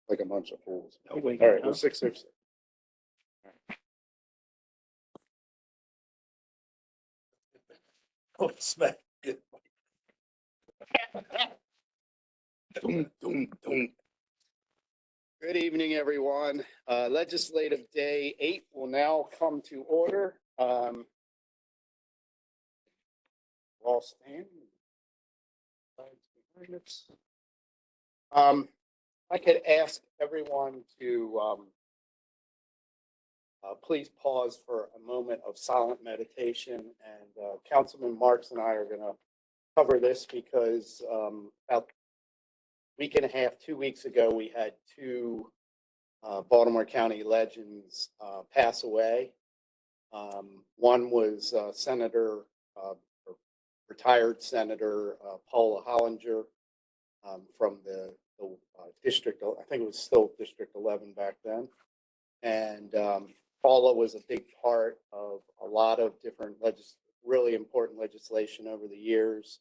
like a bunch of fools. No way, All right, no. well, 666. Oh, smack. Doom, doom, doom. Good evening, everyone. Legislative Day 8 will now come to order. All stand. I could ask everyone to please pause for a moment of silent meditation. And Councilman Marks and I are going to cover this because about a week and a half, 2 weeks ago, we had two Baltimore County legends pass away. One was retired Senator Paula Hollinger from the district. I think it was still District 11 back then. And Paula was a big part of a lot of different really important legislation over the years.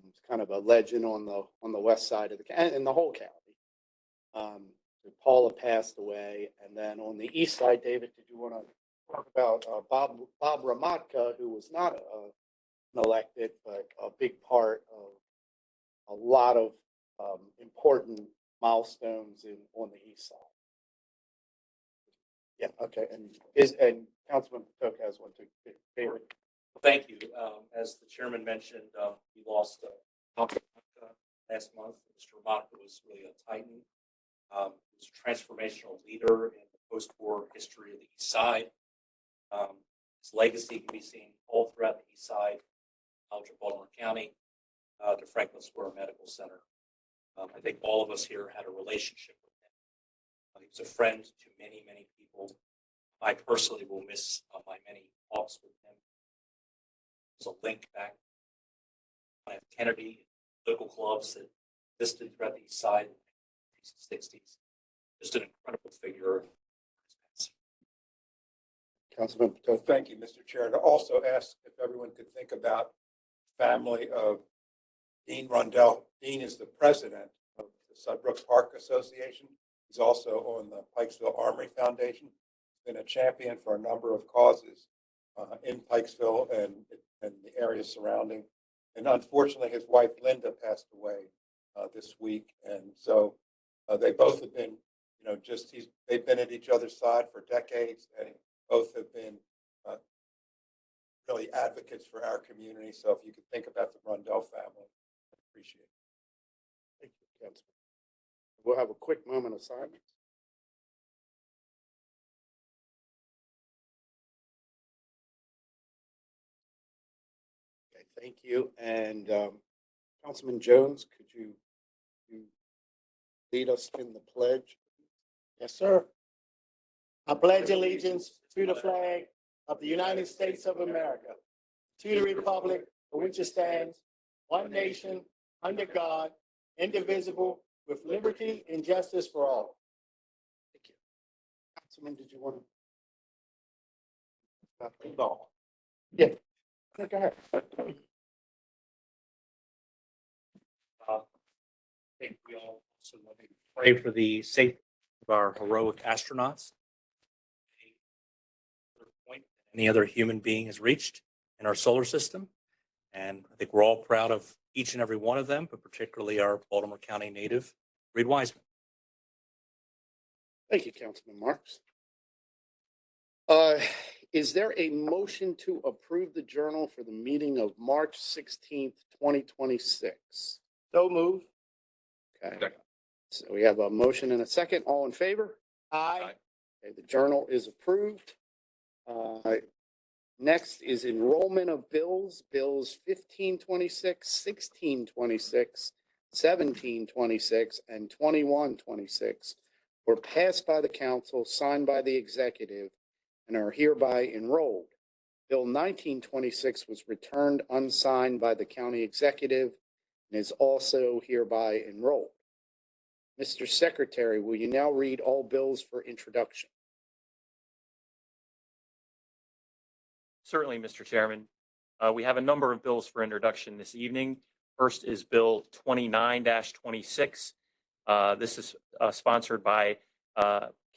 It's kind of a legend on the west side of the county and the whole county. Paula passed away, and then on the east side, David, did you want to talk about Bob Ramatka, who was not an elected, but a big part of a lot of important milestones on the east side? Yeah, okay, and Councilman Potok has one too. David. Thank you. As the chairman mentioned, we lost last month. Mr. Ramatka was really a titan. He was a transformational leader in the post-war history of the East Side. His legacy can be seen all throughout the East Side, College of Baltimore County, to Franklin Square Medical Center. I think all of us here had a relationship with him. He was a friend to many, many people. I personally will miss my many talks with him. There's a link back to Kennedy, local clubs that existed throughout the East Side in the 60s. Just an incredible figure. Councilman Potok. Thank you, Mr. Chair. To also ask if everyone could think about the family of Dean Rundell. Dean is the president of the Sudbrooks Park Association. He's also on the Pikesville Armory Foundation. He's been a champion for a number of causes in Pikesville and the area surrounding. And unfortunately, his wife Linda passed away this week. And so they both have been, they've been at each other's side for decades, and both have been really advocates for our community. So if you could think about the Rundell family, I'd appreciate it. Thank you, Councilman. We'll have a quick moment of silence. Okay, thank you. And Councilman Jones, could you lead us in the pledge? Yes, sir. I pledge allegiance to the flag of the United States of America, to the republic for which it stands, one nation, under God, indivisible, with liberty and justice for all. Thank you. Councilman, did you want to? No. Yeah. Go ahead. I think we all also want to pray for the safety of our heroic astronauts. Point any other human being has reached in our solar system. And I think we're all proud of each and every one of them, but particularly our Baltimore County native, Reed Wiseman. Thank you, Councilman Marks. Is there a motion to approve the journal for the meeting of March 16th, 2026? So moved. Okay. So we have a motion and a second. All in favor? Aye. Okay, the journal is approved. Next is enrollment of bills. Bills 1526, 1626, 1726, and 2126 were passed by the council, signed by the executive, and are hereby enrolled. Bill 1926 was returned unsigned by the county executive and is also hereby enrolled. Mr. Secretary, will you now read all bills for introduction? Certainly, Mr. Chairman. We have a number of bills for introduction this evening. First is Bill 29-26. This is sponsored by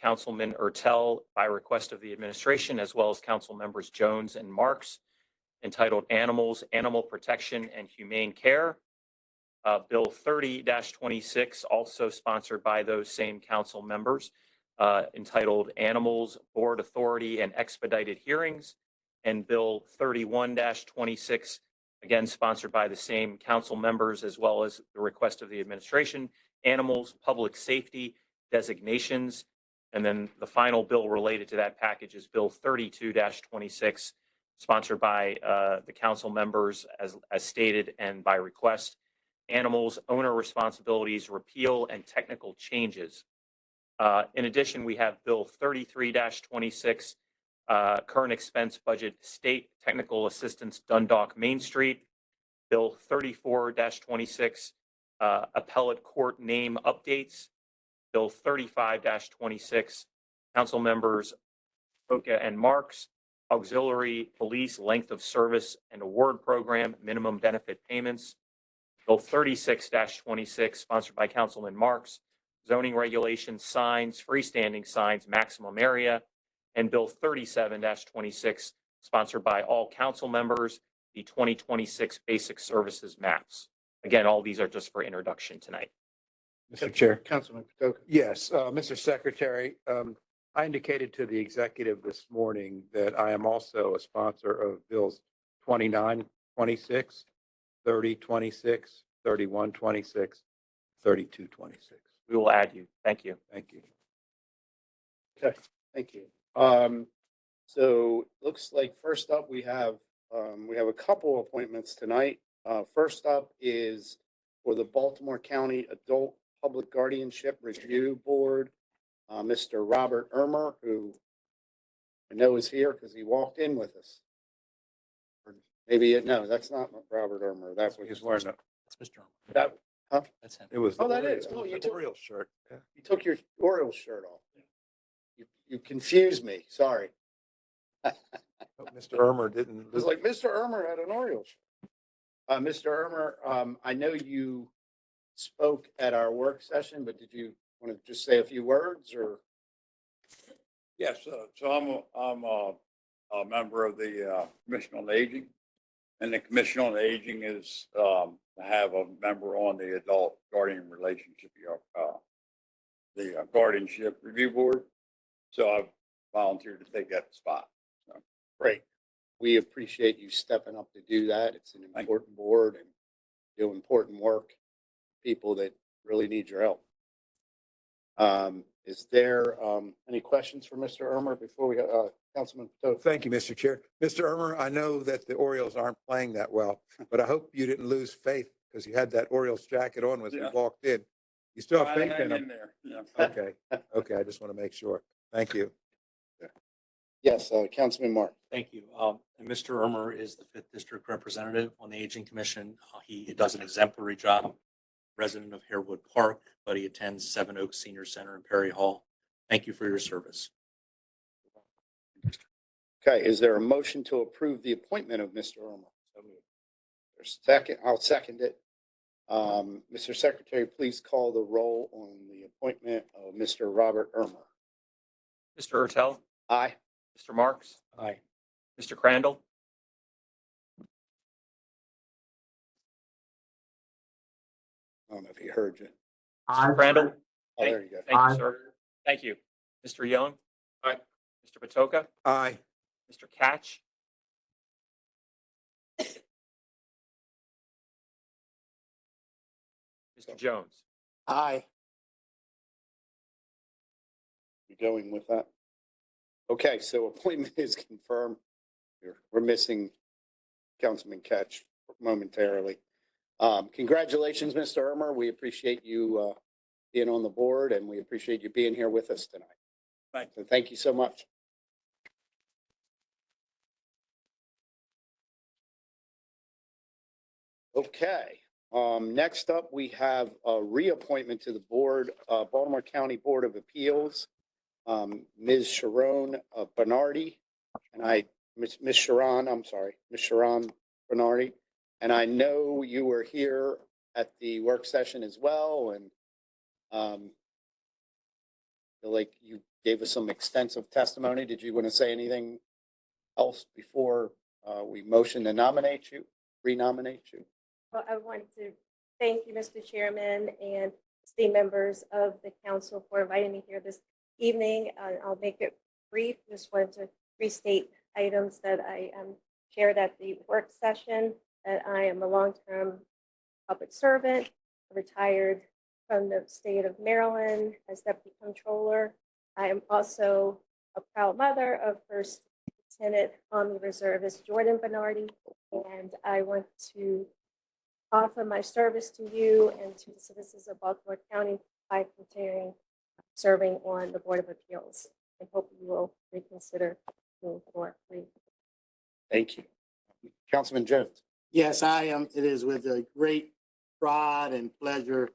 Councilman Ertel by request of the administration, as well as Council members Jones and Marks, entitled Animals, Animal Protection and Humane Care. Bill 30-26, also sponsored by those same council members, entitled Animals, Board Authority and Expedited Hearings. And Bill 31-26, again sponsored by the same council members, as well as the request of the administration, Animals, Public Safety, Designations. And then the final bill related to that package is Bill 32-26, sponsored by the council members as stated and by request, Animals, Owner Responsibilities, Repeal and Technical Changes. In addition, we have Bill 33-26, Current Expense Budget State Technical Assistance Dundalk Main Street. Bill 34-26, Appellate Court Name Updates. Bill 35-26, Council members Oka and Marks, Auxiliary Police Length of Service and Award Program, Minimum Benefit Payments. Bill 36-26, sponsored by Councilman Marks, Zoning Regulations, Signs, Freestanding Signs, Maximum Area. And Bill 37-26, sponsored by all council members, the 2026 Basic Services Maps. Again, all these are just for introduction tonight. Mr. Chair. Councilman Patoka. Yes, Mr. Secretary, I indicated to the executive this morning that I am also a sponsor of bills 29-26, 30-26, 31-26, 32-26. We will add you. Thank you. Thank you. Thank you. So looks like first up we have a couple appointments tonight. First up is for the Baltimore County Adult Public Guardianship Review Board, Mr. Robert Ermer, who I know is here because he walked in with us. Or maybe no, that's not Robert Ermer. That was He's wearing a, That's Mr. that. Huh? That's him. it was. Oh, that the is. Oh, you the took- Orioles shirt. Yeah. You took your Orioles shirt off. You confused me. Sorry. Mr. Ermer didn't. It was like Mr. Ermer had an Orioles shirt. Mr. Ermer, I know you spoke at our work session, but did you want to just say a few words or? Yes, so I'm a member of the Commission on Aging. And the Commission on Aging is to have a member on the Adult Guardian Relationship, the Guardianship Review Board. So I've volunteered to take that spot. Great. We appreciate you stepping up to do that. It's an you. important board and do important work. People that really need your help. Is there any questions for Mr. Ermer before we, Councilman Patoka? Thank you, Mr. Chair. Mr. Ermer, I know that the Orioles aren't playing that well, but I hope you didn't lose faith because you had that Orioles jacket on as we Yeah. walked in. You still have faith in Hang them? there. Yeah. Okay, okay, I just want to make sure. Thank you. Yes, Councilman Mark. Thank you. And Mr. Ermer is the 5th District Representative on the Aging Commission. He does an exemplary job, resident of Harewood Park, but he attends Seven Oaks Senior Center in Perry Hall. Thank you for your service. Okay, is there a motion to approve the appointment of Mr. Ermer? There's second, I'll second it. Mr. Secretary, please call the roll on the appointment of Mr. Robert Ermer. Mr. Ertel, Aye. Mr. Marks, Aye. Mr. Crandall, I don't know if he heard you. Mr. Crandall. Oh, there you go. Thank you, sir. Thank you. Mr. Young. Aye. Mr. Patoka, Aye. Mr. Catch, Mr. Jones. Aye. You going with that? Okay, so appointment is confirmed. We're missing Councilman Catch momentarily. Congratulations, Mr. Ermer. We appreciate you being on the board and we appreciate you being here with us tonight. Thank So thank you so much. Okay, next up, we have a reappointment to the board, Baltimore County Board of Appeals. Ms. Sharon Bernardi, and Ms. Sharon Bernardi. And I know you were here at the work session as well, and Feel like you gave us some extensive testimony. Did you want to say anything else before we motion to nominate you, renominate you? Well, I want to thank you, Mr. Chairman, and esteemed members of the council for inviting me here this evening. I'll make it brief. Just wanted to restate items that I shared at the work session, that I am a long-term public servant, retired from the state of Maryland as deputy controller. I am also a proud mother of First Lieutenant Army Reservist Jordan Bernardi, and I want to offer my service to you and to the citizens of Baltimore County by continuing serving on the Board of Appeals, and hope you will reconsider me for free. Thank you. Councilman Jones. Yes, I am. It is with a great pride and pleasure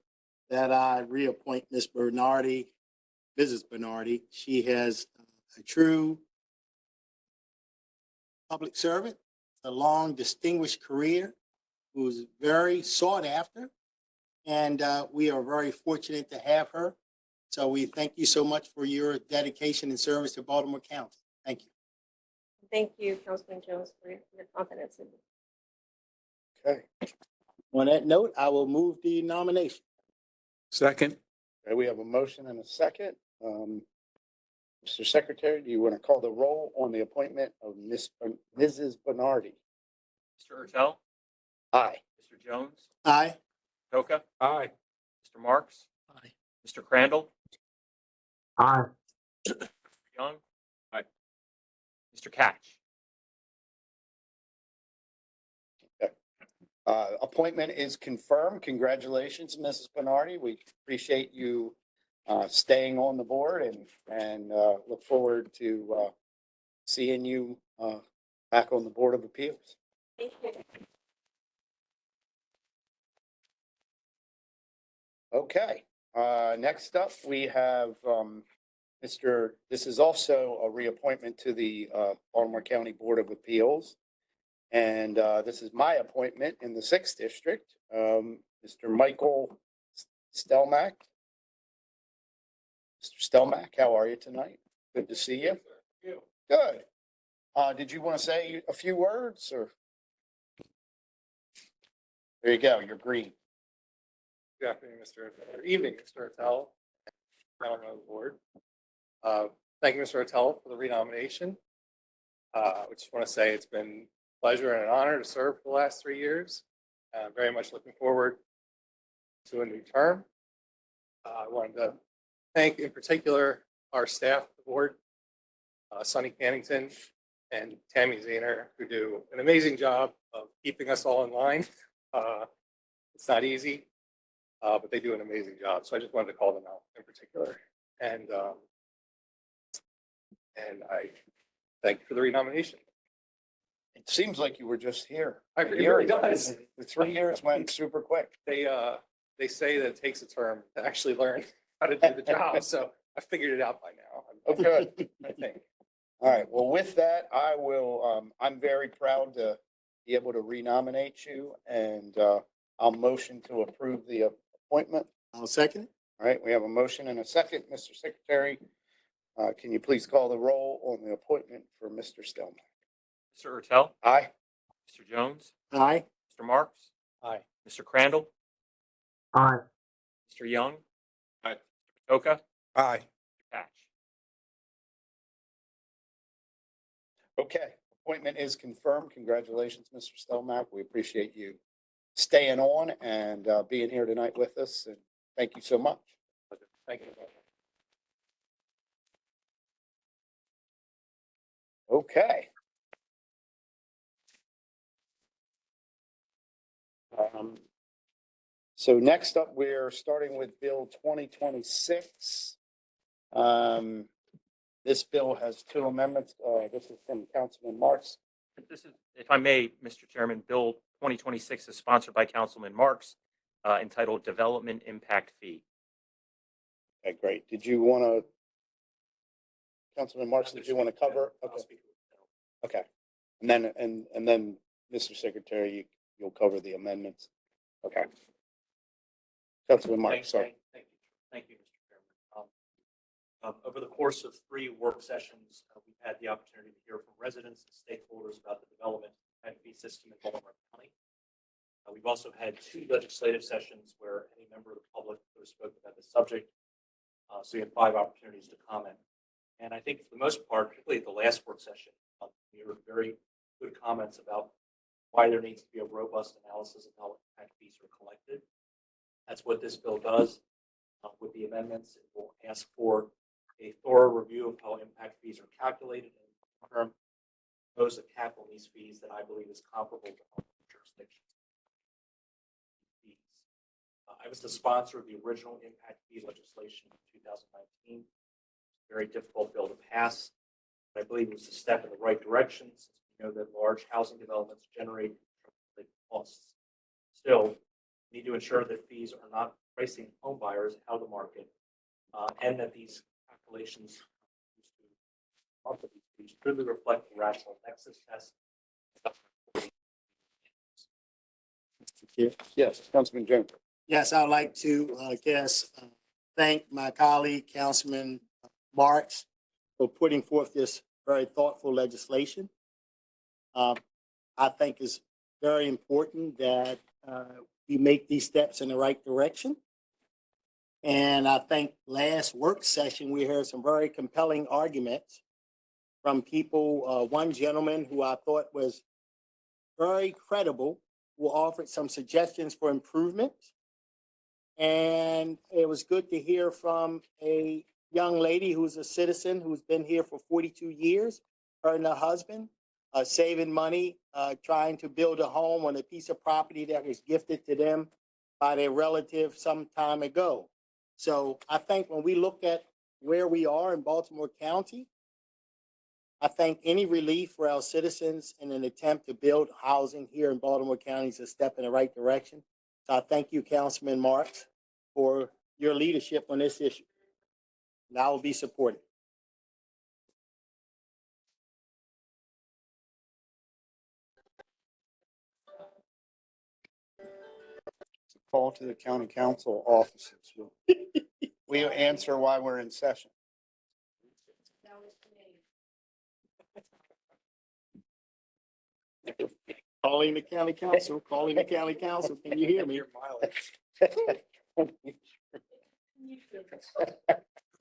that I reappoint Ms. Bernardi, Mrs. Bernardi. She has a true public servant, a long distinguished career, who's very sought after. And we are very fortunate to have her. So we thank you so much for your dedication and service to Baltimore County. Thank you. Thank you, Councilman Jones, for your confidence in me. Okay. On that note, I will move the nomination. Second. Okay, we have a motion and a second. Mr. Secretary, do you want to call the roll on the appointment of Mrs. Bernardi? Mr. Ertel, Aye. Mr. Jones, Aye. Toka, Aye. Mr. Marks, Aye. Mr. Crandall, Aye. Mr. Young. Aye. Mr. Catch. Appointment is confirmed. Congratulations, Mrs. Bernardi. We appreciate you staying on the board and look forward to seeing you back on the Board of Appeals. Thank you. Okay, next up, we have this is also a reappointment to the Baltimore County Board of Appeals. And this is my appointment in the 6th District, Mr. Michael Stelmack. Mr. Stelmack, how are you tonight? Good to see you. Good. Did you want to say a few words or? There you go, you're green. Good afternoon, or evening, Mr. Ertel, gentlemen of the board. Thank you, Mr. Ertel, for the renomination. I just want to say it's been a pleasure and an honor to serve for the last 3 years. Very much looking forward to a new term. I wanted to thank in particular our staff, the board, Sonny Cannington and Tammy Zahner, who do an amazing job of keeping us all in line. It's not easy, but they do an amazing job. So I just wanted to call them out in particular. And I thank you for the renomination. It seems like you were just here. It really does. The 3 years went super quick. They say that it takes a term to actually learn how to do the job. So I figured it out by now. Oh, good. I think. All right, well, with that, I will, I'm very proud to be able to renominate you and I'll motion to approve the appointment. I'll second it. All right, we have a motion and a second. Mr. Secretary, can you please call the roll on the appointment for Mr. Stelmack? Mr. Ertel, Aye. Mr. Jones, Aye. Mr. Marks, Aye. Mr. Crandall, Aye. Mr. Young. Aye. Mr. Toka, Aye. Mr. Catch. Okay, appointment is confirmed. Congratulations, Mr. Stelmack. We appreciate you staying on and being here tonight with us. And thank you so much. Thank you. Okay. So next up, we're starting with Bill 2026. This bill has two amendments. This is from Councilman Marks. This is, if I may, Mr. Chairman, Bill 2026 is sponsored by Councilman Marks, entitled Development Impact Fee. Okay, great. Did you want to, Councilman Marks, did you want to cover? I'll Okay, speak with Bill. okay. And then, Mr. Secretary, you'll cover the amendments. Okay. Councilman Marks, sorry. Thank you. Thank you, Mr. Chairman. Over the course of 3 work sessions, we've had the opportunity to hear from residents and stakeholders about the development of the impact fee system in Baltimore County. We've also had 2 legislative sessions where any member of the public could have spoken about the subject. So you have 5 opportunities to comment. And I think for the most part, particularly at the last work session, we heard very good comments about why there needs to be a robust analysis of how impact fees are collected. That's what this bill does. With the amendments, it will ask for a thorough review of how impact fees are calculated and in turn propose a cap on these fees that I believe is comparable to other jurisdictions. I was the sponsor of the original impact fee legislation in 2019. Very difficult bill to pass, but I believe it was a step in the right direction since we know that large housing developments generate costs. Still, we need to ensure that fees are not pricing home buyers out of the market, and that these calculations truly reflect the rational nexus test. Yes, Councilman Jones. Yes, I'd like to, thank my colleague, Councilman Marks, for putting forth this very thoughtful legislation. I think it's very important that we make these steps in the right direction. And I think last work session, we heard some very compelling arguments from people. One gentleman who I thought was very credible, who offered some suggestions for improvement. And it was good to hear from a young lady who's a citizen who's been here for 42 years, her and her husband, saving money, trying to build a home on a piece of property that was gifted to them by their relative some time ago. So I think when we look at where we are in Baltimore County, I think any relief for our citizens in an attempt to build housing here in Baltimore County is a step in the right direction. So I thank you, Councilman Marks, for your leadership on this issue. And I will be supporting. Call to the county council offices. We'll answer why we're in session. Calling the county council, calling the county council. Can you hear me?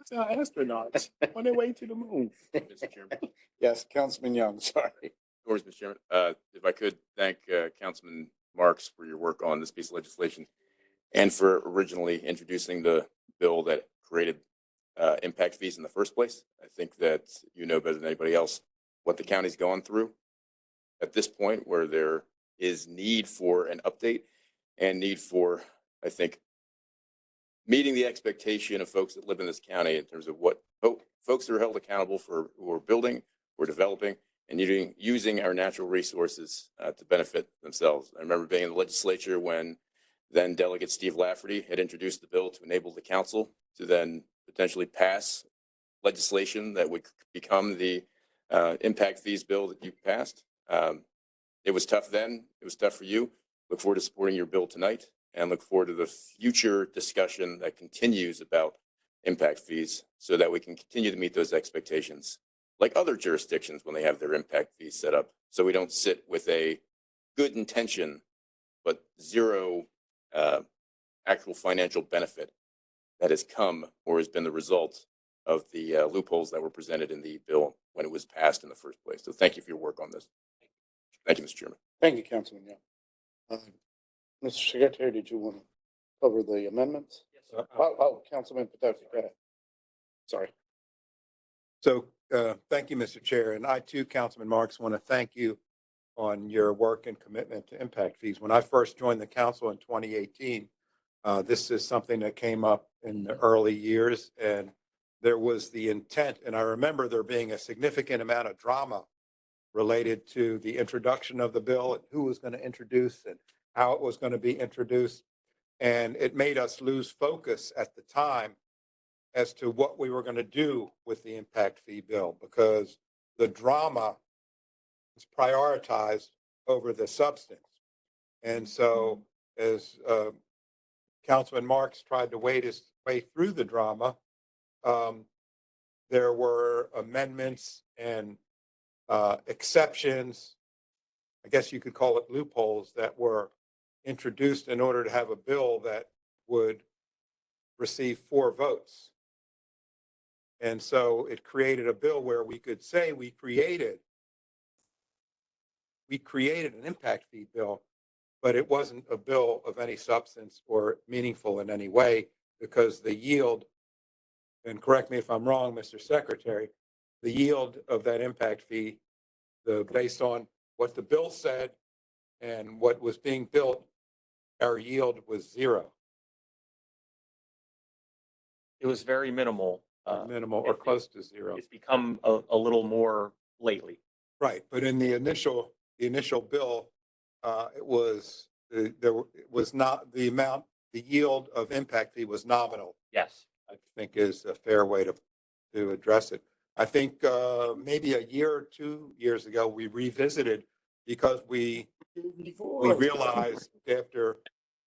It's our astronauts on their way to the moon. Mr. Chairman. Yes, Councilman Young, sorry. Of course, Mr. Chairman. If I could thank Councilman Marks for your work on this piece of legislation and for originally introducing the bill that created impact fees in the first place. I think that you know better than anybody else what the county's going through at this point, where there is need for an update and need for, I think, meeting the expectation of folks that live in this county in terms of what folks that are held accountable for, who are building, who are developing, and using our natural resources to benefit themselves. I remember being in the legislature when then Delegate Steve Lafferty had introduced the bill to enable the council to then potentially pass legislation that would become the impact fees bill that you passed. It was tough then. It was tough for you. Look forward to supporting your bill tonight and look forward to the future discussion that continues about impact fees so that we can continue to meet those expectations like other jurisdictions when they have their impact fees set up. So we don't sit with a good intention, but zero actual financial benefit that has come or has been the result of the loopholes that were presented in the bill when it was passed in the first place. So thank you for your work on this. Thank you, Mr. Chairman. Thank you, Councilman Young. Mr. Secretary, did you want to cover the amendments? Yes, sir. Councilman Potokey, go ahead. Sorry. So thank you, Mr. Chair. And I too, Councilman Marks, want to thank you on your work and commitment to impact fees. When I first joined the council in 2018, this is something that came up in the early years, and there was the intent. And I remember there being a significant amount of drama related to the introduction of the bill and who was going to introduce and how it was going to be introduced. And it made us lose focus at the time as to what we were going to do with the impact fee bill, because the drama was prioritized over the substance. And so as Councilman Marks tried to wade his way through the drama, there were amendments and exceptions, I guess you could call it loopholes, that were introduced in order to have a bill that would receive 4 votes. And so it created a bill where we could say we created an impact fee bill, but it wasn't a bill of any substance or meaningful in any way, because the yield, and correct me if I'm wrong, Mr. Secretary, the yield of that impact fee, based on what the bill said and what was being built, our yield was 0. It was very minimal. Minimal or close to 0. It's become a little more lately. Right, but in the initial bill, it was not the amount. The yield of impact fee was nominal. Yes. I think is a fair way to address it. I think maybe a year or 2 years ago we revisited, because we realized after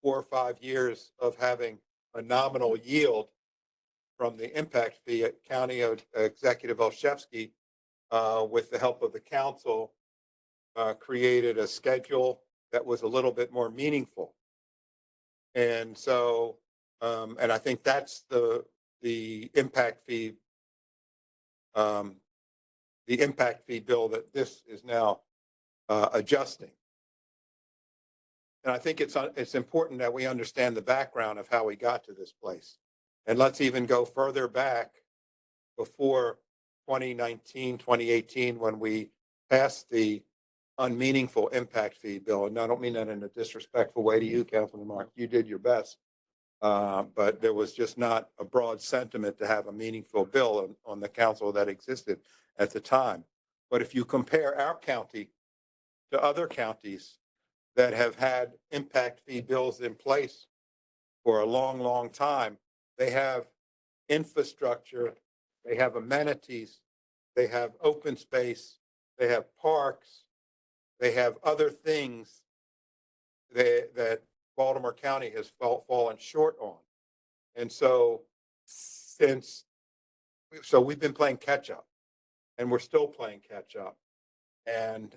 4 or 5 years of having a nominal yield from the impact fee at County Executive Olszewski, with the help of the council, created a schedule that was a little bit more meaningful. And so, and I think that's the impact fee, the impact fee bill that this is now adjusting. And I think it's important that we understand the background of how we got to this place. And let's even go further back before 2019, 2018, when we passed the unmeaningful impact fee bill. And I don't mean that in a disrespectful way to you, Councilman Mark. You did your best. But there was just not a broad sentiment to have a meaningful bill on the council that existed at the time. But if you compare our county to other counties that have had impact fee bills in place for a long, long time, they have infrastructure, they have amenities, they have open space, they have parks, they have other things that Baltimore County has fallen short on. And so we've been playing catch up, and we're still playing catch up. And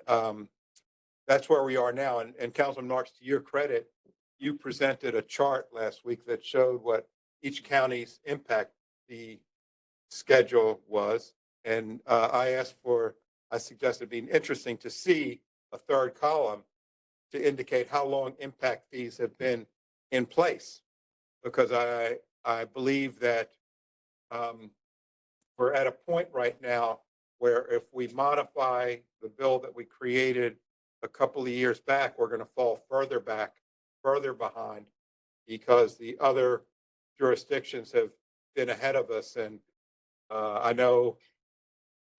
that's where we are now. And Councilman Marks, to your credit, you presented a chart last week that showed what each county's impact fee schedule was. And I suggested it'd be interesting to see a third column to indicate how long impact fees have been in place, because I believe that we're at a point right now where if we modify the bill that we created a couple of years back, we're going to fall further behind, because the other jurisdictions have been ahead of us. And I know,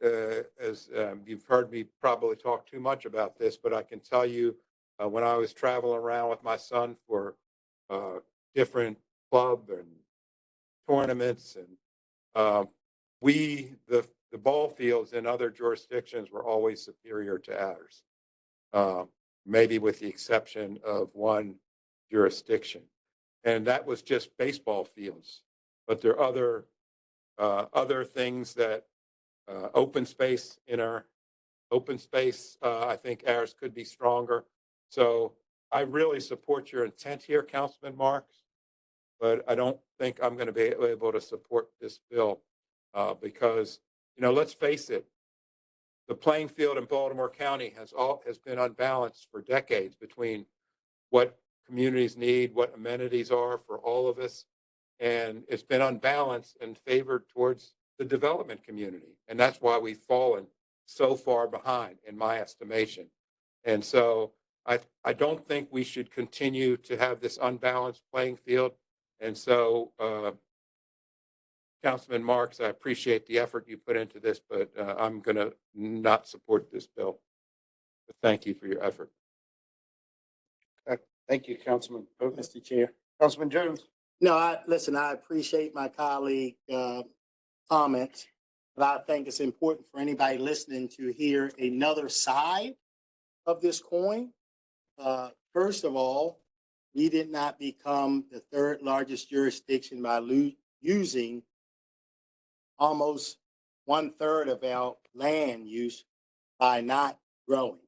as you've heard me probably talk too much about this, but I can tell you, when I was traveling around with my son for different club and tournaments, and the ball fields in other jurisdictions were always superior to ours, maybe with the exception of one jurisdiction, and that was just baseball fields. But there are other things that open space. I think ours could be stronger. So I really support your intent here, Councilman Marks, but I don't think I'm going to be able to support this bill because, let's face it, the playing field in Baltimore County has been unbalanced for decades between what communities need, what amenities are for all of us, and it's been unbalanced and favored towards the development community, and that's why we've fallen so far behind, in my estimation. And so I don't think we should continue to have this unbalanced playing field. And so, Councilman Marks, I appreciate the effort you put into this, but I'm going to not support this bill. But thank you for your effort. Thank you, Councilman. Mr. Chair. Councilman Jones. No, I appreciate my colleague comments, but I think it's important for anybody listening to hear another side of this coin. First of all, we did not become the third largest jurisdiction by using almost 1/3 of our land use by not growing.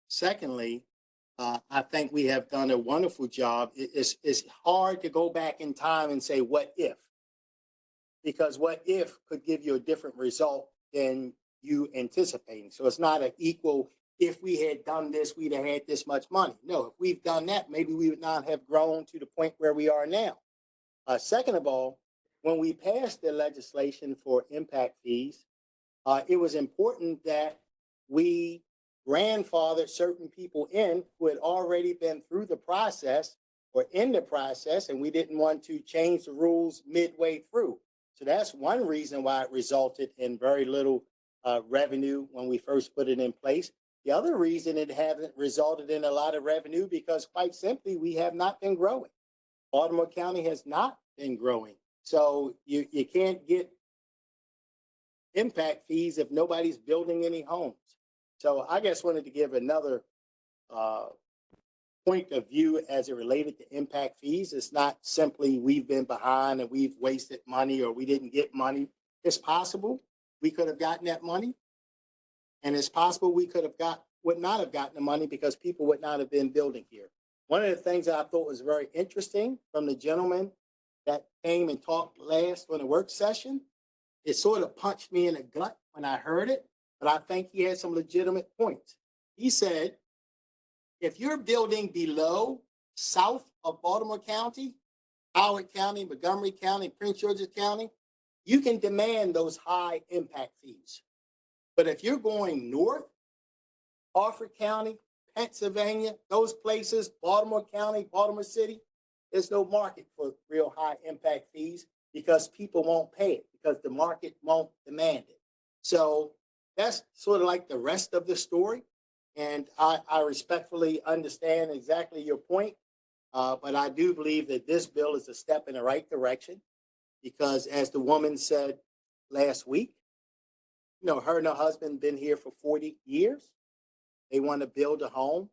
Secondly, I think we have done a wonderful job. It's hard to go back in time and say, what if? Because what if could give you a different result than you anticipating. So it's not an equal, if we had done this, we'd have had this much money. No, if we've done that, maybe we would not have grown to the point where we are now. Second of all, when we passed the legislation for impact fees, it was important that we grandfathered certain people in who had already been through the process or in the process, and we didn't want to change the rules midway through. So that's one reason why it resulted in very little revenue when we first put it in place. The other reason it hasn't resulted in a lot of revenue because quite simply, we have not been growing. Baltimore County has not been growing. So you can't get impact fees if nobody's building any homes. So I just wanted to give another point of view as it related to impact fees. It's not simply we've been behind and we've wasted money or we didn't get money. It's possible we could have gotten that money. And it's possible we would not have gotten the money because people would not have been building here. One of the things that I thought was very interesting from the gentleman that came and talked last on the work session, it sort of punched me in the gut when I heard it, but I think he had some legitimate points. He said, if you're building below south of Baltimore County, Howard County, Montgomery County, Prince George's County, you can demand those high impact fees. But if you're going north, Harford County, Pennsylvania, those places, Baltimore County, Baltimore City, there's no market for real high impact fees because people won't pay it because the market won't demand it. So that's sort of like the rest of the story. And I respectfully understand exactly your point. But I do believe that this bill is a step in the right direction because as the woman said last week, her and her husband been here for 40 years. They want to build a home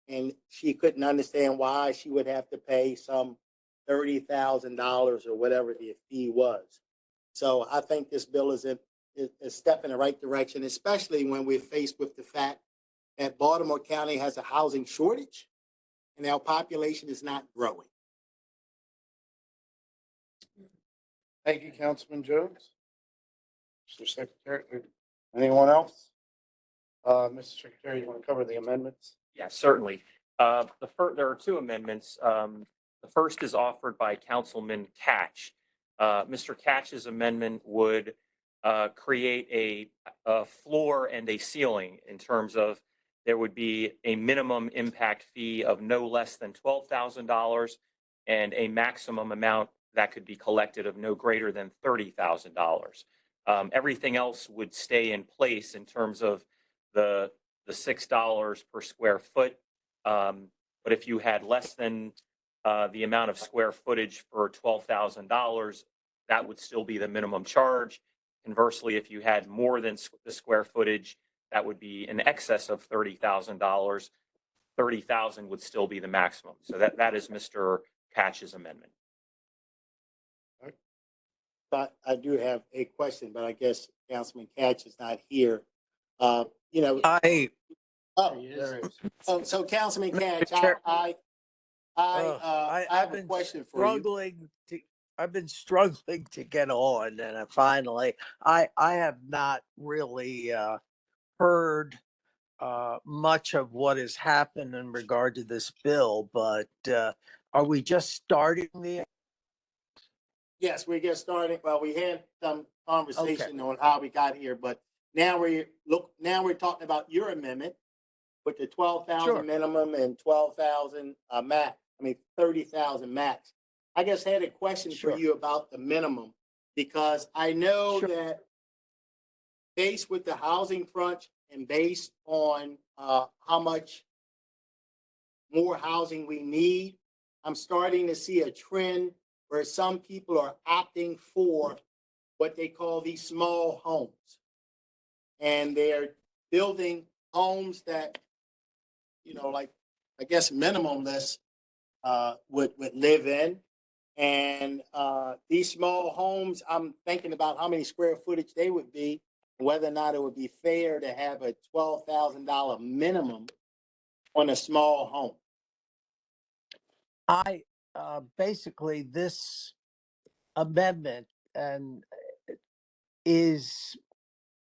and she couldn't understand why she would have to pay some $30,000 or whatever the fee was. So I think this bill is a step in the right direction, especially when we're faced with the fact that Baltimore County has a housing shortage and our population is not growing. Thank you, Councilman Jones. Mr. Secretary, anyone else? Mr. Secretary, you want to cover the amendments? Yes, certainly. There are two amendments. The first is offered by Councilman Catch. Mr. Catch's amendment would create a floor and a ceiling in terms of there would be a minimum impact fee of no less than $12,000 and a maximum amount that could be collected of no greater than $30,000. Everything else would stay in place in terms of the $6 per square foot. But if you had less than the amount of square footage for $12,000, that would still be the minimum charge. Conversely, if you had more than the square footage, that would be in excess of $30,000. $30,000 would still be the maximum. So that is Mr. Catch's amendment. But I do have a question, but I guess Councilman Catch is not here. I So Councilman Catch, I have a question for you. I've been struggling to get on, and I have not really heard much of what has happened in regard to this bill. But are we just starting the? Yes, we get started. Well, we had some conversation on how we got here, but now we're talking about your amendment with the 12,000 Sure. minimum and 12,000 max. 30,000 max. I just had a question Sure. for you about the minimum because I know Sure. that based with the housing crunch and based on how much more housing we need, I'm starting to see a trend where some people are opting for what they call these small homes. And they're building homes that, like, I guess, minimum less would live in. And these small homes, I'm thinking about how many square footage they would be, whether or not it would be fair to have a $12,000 minimum on a small home. Basically, this amendment and is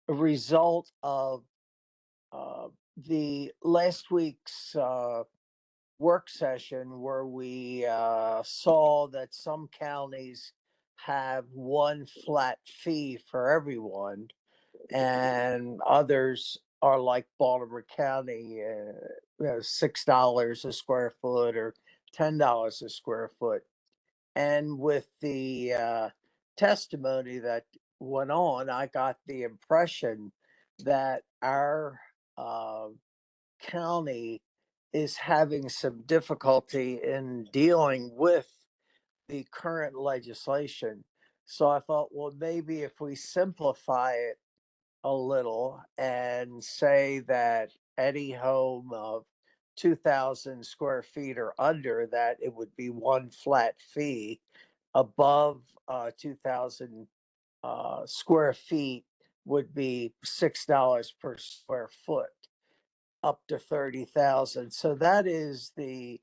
a result of the last week's work session where we saw that some counties have one flat fee for everyone, and others are like Baltimore County, $6 a square foot or $10 a square foot. And with the testimony that went on, I got the impression that our county is having some difficulty in dealing with the current legislation. So I thought, well, maybe if we simplify it a little and say that any home of 2,000 square feet or under that, it would be one flat fee. Above 2,000 square feet would be $6 per square foot, up to 30,000. So that is the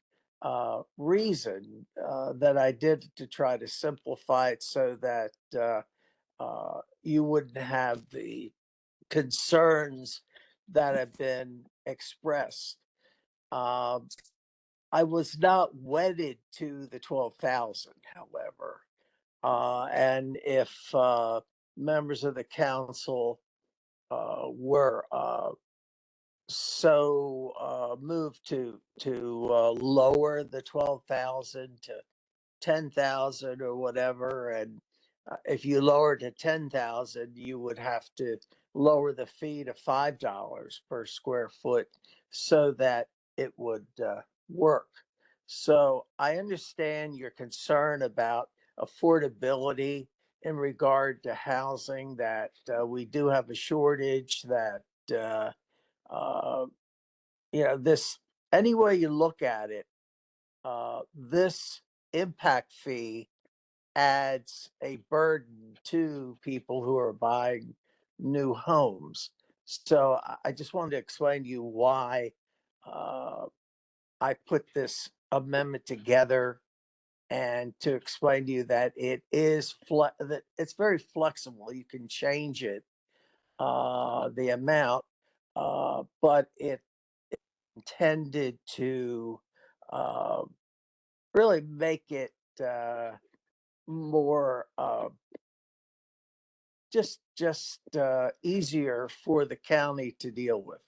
reason that I did, to try to simplify it so that you wouldn't have the concerns that have been expressed. I was not wedded to the 12,000, however. And if members of the council were so moved to lower the 12,000 to 10,000 or whatever, and if you lower to 10,000, you would have to lower the fee to $5 per square foot so that it would work. So I understand your concern about affordability in regard to housing, that we do have a shortage, that this, any way you look at it, this impact fee adds a burden to people who are buying new homes. So I just wanted to explain to you why I put this amendment together, and to explain to you that it is that it's very flexible. You can change it, the amount, but it intended to really make it more just easier for the county to deal with.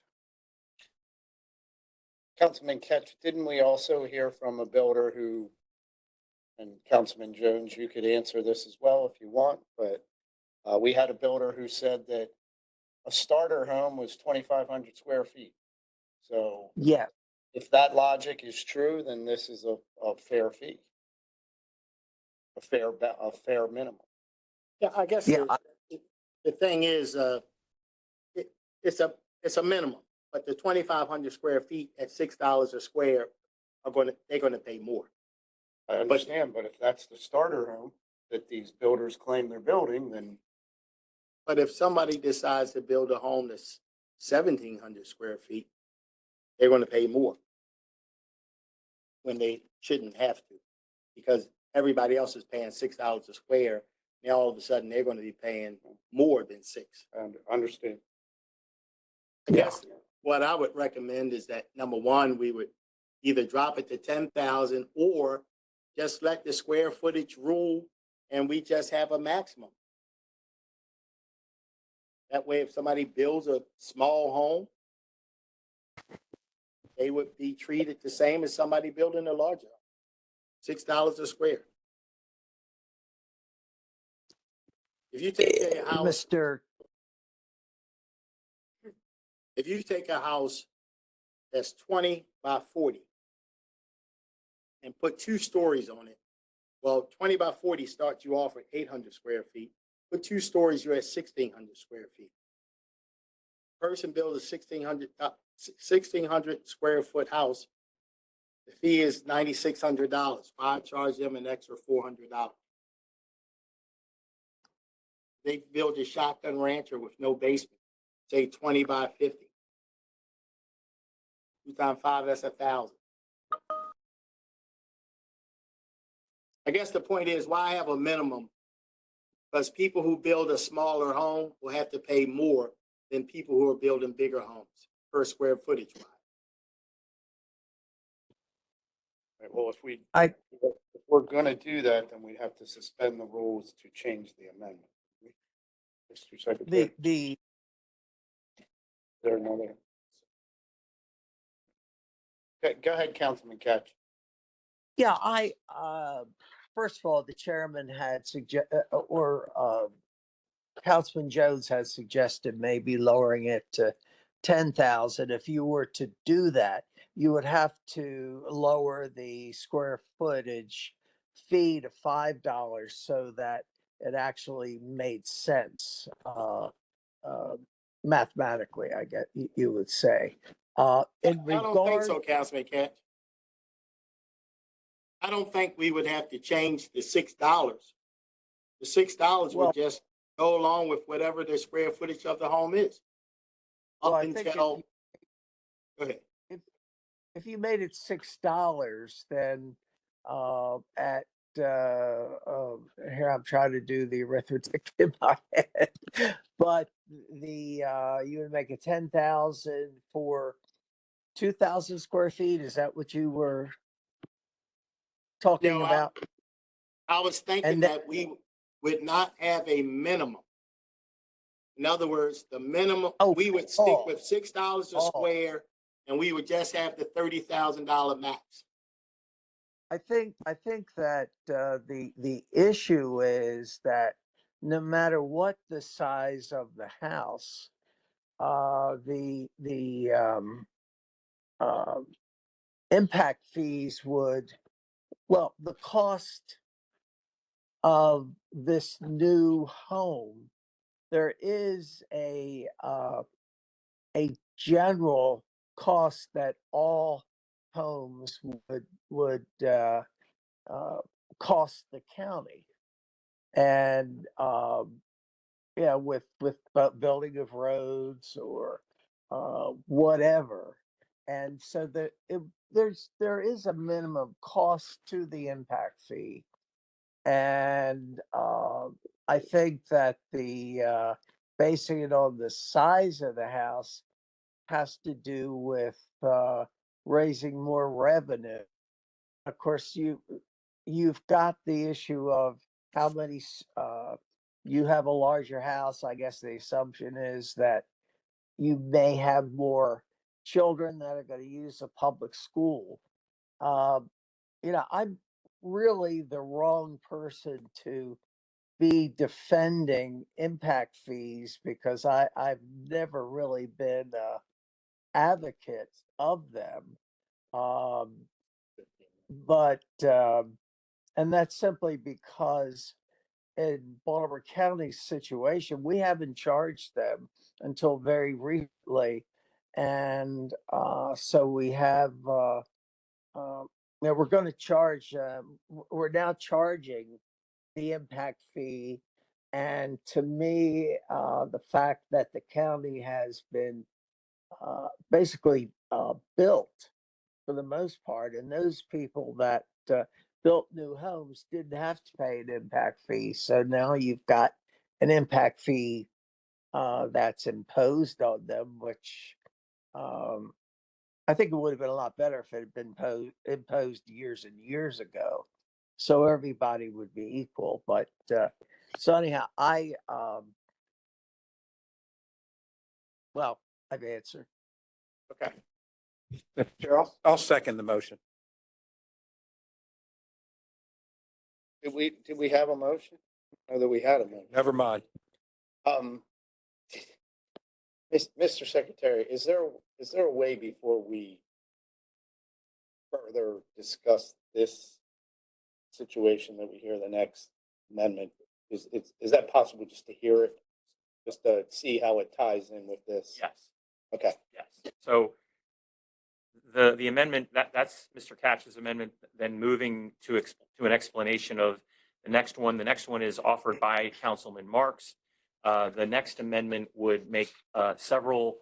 Councilman Ketch, didn't we also hear from a builder who, and Councilman Jones, you could answer this as well if you want, but we had a builder who said that a starter home was 2,500 square feet. So Yeah, if that logic is true, then this is a fair fee, a fair minimum. Yeah, I guess Yeah, the thing is, it's a minimum, but the 2,500 square feet at $6 a square they're gonna pay more. I understand, but if that's the starter home that these builders claim they're building, then But if somebody decides to build a home that's 1,700 square feet, they're gonna pay more when they shouldn't have to, because everybody else is paying $6 a square. Now all of a sudden they're gonna be paying more than six. I understand. I guess what I would recommend is that, number one, we would either drop it to 10,000 or just let the square footage rule and we just have a maximum. That way, if somebody builds a small home, they would be treated the same as somebody building a larger home. $6 a square. If you take a house, Mr. if you take a house that's 20 by 40 and put 2 stories on it, well, 20 by 40 starts you off at 800 square feet. Put 2 stories, you're at 1,600 square feet. Person builds a 1,600 square foot house. The fee is $9,600. Fire charge them an extra $400. They build a shotgun rancher with no basement, say 20 by 50. 2 times 5, that's 1,000. I guess the point is, why have a minimum? Because people who build a smaller home will have to pay more than people who are building bigger homes per square footage wise. Right, well, if I- we're gonna do that, then we'd have to suspend the rules to change the amendment. Mr. Secretary, The, is there another? Go ahead, Councilman Catch. yeah, first of all, the chairman had Councilman Jones has suggested maybe lowering it to 10,000. If you were to do that, you would have to lower the square footage fee to $5 so that it actually made sense, mathematically, I guess you would say. In I don't think regard, so, Councilman Catch. I don't think we would have to change the $6. The $6 Well- would just go along with whatever the square footage of the home is. Well, Up I think if until, you- go ahead. if you made it $6, then at here I'm trying to do the arithmetic in my head, but you would make it 10,000 for 2,000 square feet. Is that what you were talking No, about? I was thinking And then- that we would not have a minimum. In other words, the minimum, Oh, we would stick oh. with $6 a Oh. square, and we would just have the $30,000 max. I think that the issue is that no matter what the size of the house, the impact fees the cost of this new home, there is a general cost that all homes would cost the county. And yeah, with building of roads or whatever. And so there is a minimum cost to the impact fee. And I think that basing it on the size of the house has to do with raising more revenue. Of course, you've got the issue of how many you have a larger house. I guess the assumption is that you may have more children that are going to use a public school. I'm really the wrong person to be defending impact fees because I've never really been a advocate of them. And that's simply because in Baltimore County's situation, we haven't charged them until very recently. And so we have, we're going to charge, we're now charging the impact fee. And to me, the fact that the county has been basically built for the most part, and those people that built new homes didn't have to pay an impact fee. So now you've got an impact fee that's imposed on them, which I think it would have been a lot better if it had been imposed years and years ago. So everybody would be equal. But so anyhow, I've answered. Okay. Chair, I'll second the motion. Did we have a motion? Or that we had a motion? Never mind. Mr. Secretary, is there a way before we further discuss this situation that we hear the next amendment? Is that possible just to hear it? Just to see how it ties in with this? Yes. Okay. Yes. So the amendment, that's Mr. Catch's amendment, then moving to an explanation of the next one. The next one is offered by Councilman Marks. The next amendment would make several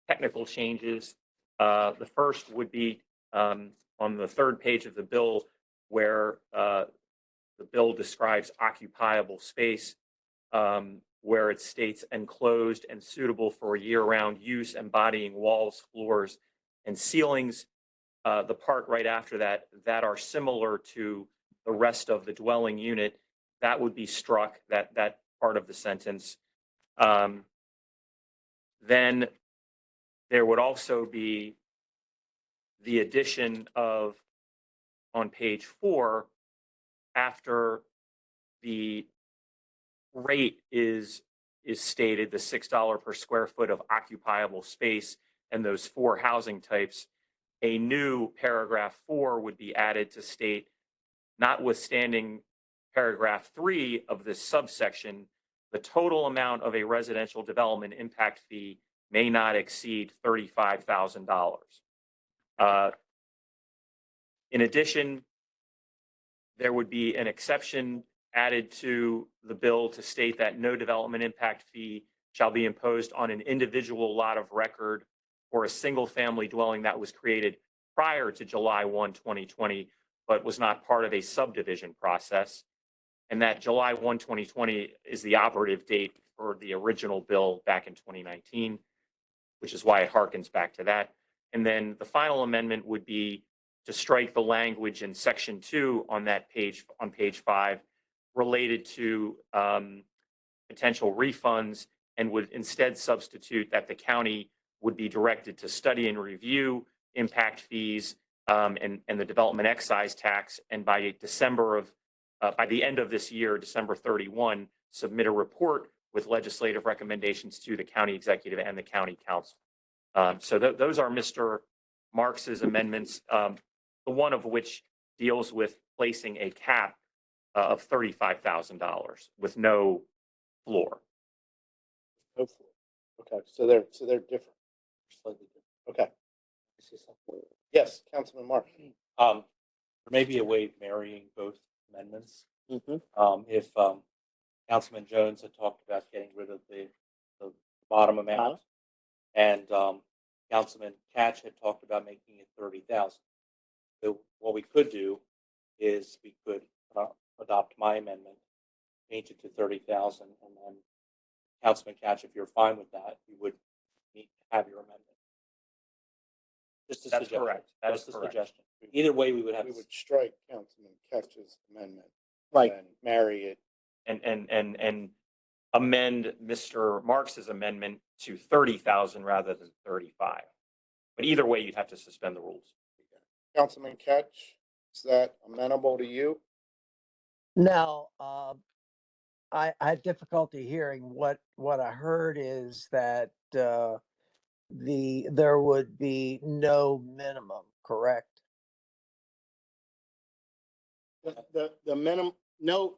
technical changes. The first would be on the third page of the bill, where the bill describes occupiable space, where it states enclosed and suitable for year-round use, embodying walls, floors, and ceilings. The part right after that are similar to the rest of the dwelling unit, that would be struck, that part of the sentence. Then there would also be the addition of, on page 4, after the rate is stated, the $6 per square foot of occupiable space and those 4 housing types, a new paragraph 4 would be added to state, notwithstanding paragraph 3 of this subsection, the total amount of a residential development impact fee may not exceed $35,000. In addition, there would be an exception added to the bill to state that no development impact fee shall be imposed on an individual lot of record or a single family dwelling that was created prior to July 1, 2020, but was not part of a subdivision process. And that July 1, 2020 is the operative date for the original bill back in 2019, which is why it harkens back to that. And then the final amendment would be to strike the language in section 2 on that page, on page 5, related to potential refunds, and would instead substitute that the county would be directed to study and review impact fees and the development excise tax, and by by the end of this year, December 31, submit a report with legislative recommendations to the county executive and the county council. So those are Mr. Marks's amendments, the one of which deals with placing a cap of $35,000 with no floor. Hopefully. Okay, so they're different. Slightly different. Okay. Yes, Councilman Mark. There may be a way of marrying both amendments. If Councilman Jones had talked about getting rid of the bottom amount, and Councilman Catch had talked about making it 30,000. So what we could do is we could adopt my amendment, change it to 30,000, and then Councilman Catch, if you're fine with that, you would need to have your amendment. Just a That's suggestion. correct. That Just is a correct. suggestion. Either way, we would have. We would strike Councilman Catch's amendment. Right. And marry it. And amend Mr. Marks's amendment to 30,000 rather than 35. But either way, you'd have to suspend the rules. Councilman Catch, is that amenable to you? Now, I had difficulty hearing what I heard is that there would be no minimum, correct? The minimum, no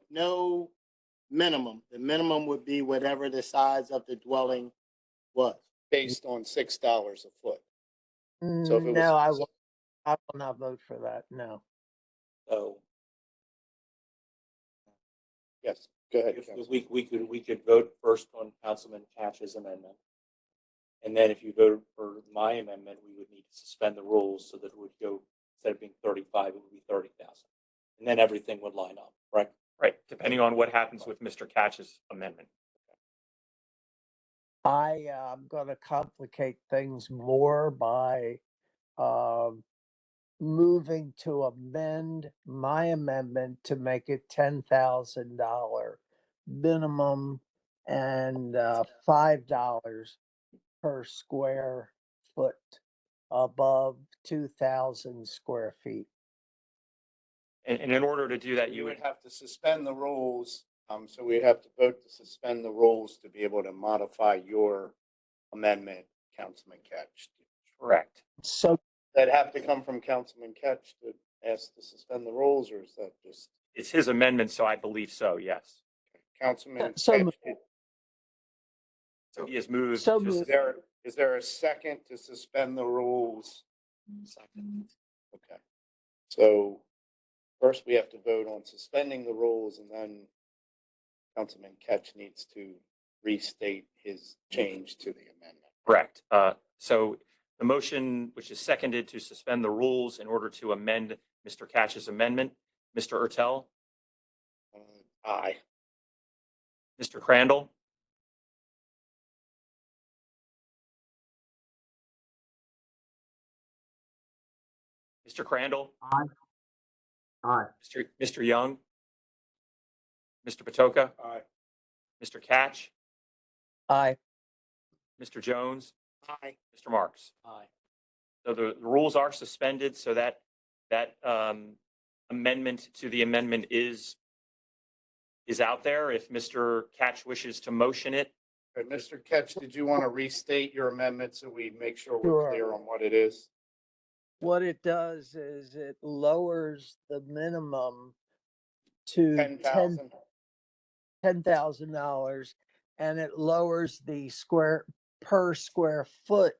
minimum. The minimum would be whatever the size of the dwelling was. Based on $6 a foot. So if it was- No, I will not vote for that. No. So Yes, go ahead. if Councilman. we could vote first on Councilman Catch's amendment. And then if you vote for my amendment, we would need to suspend the rules so that it would go, instead of being 35, it would be 30,000. And then everything would line up, correct? Right, depending on what happens with Mr. Catch's amendment. I'm going to complicate things more by moving to amend my amendment to make it $10,000 minimum and $5 per square foot above 2,000 square feet. And in order to do that, You would have to suspend the rules, so we'd have to vote to suspend the rules to be able to modify your amendment, Councilman Catch. correct. So That'd have to come from Councilman Catch to ask to suspend the rules, or is that just It's his amendment, so I believe so, yes. Councilman? So Catch? moved. So he has moved. So to moved. Is there a second to suspend the rules Okay. So first we have to vote on suspending the rules and then Councilman Ketch needs to restate his change to the amendment. Correct. So the motion, which is seconded to suspend the rules in order to amend Mr. Catch's amendment, Mr. Ertel, Aye. Mr. Crandall, Mr. Crandall, Aye. Aye. Mr. Young, Mr. Patoka, Aye. Mr. Catch, Aye. Mr. Jones, Aye. Mr. Marks. Aye. So the rules are suspended so that amendment to the amendment is out there. If Mr. Catch wishes to motion it, Mr. Ketch, did you want to restate your amendment so we make sure we're Sure. clear on what it is? What it does is it lowers the minimum to $10,000? $10,000 and it lowers the per square foot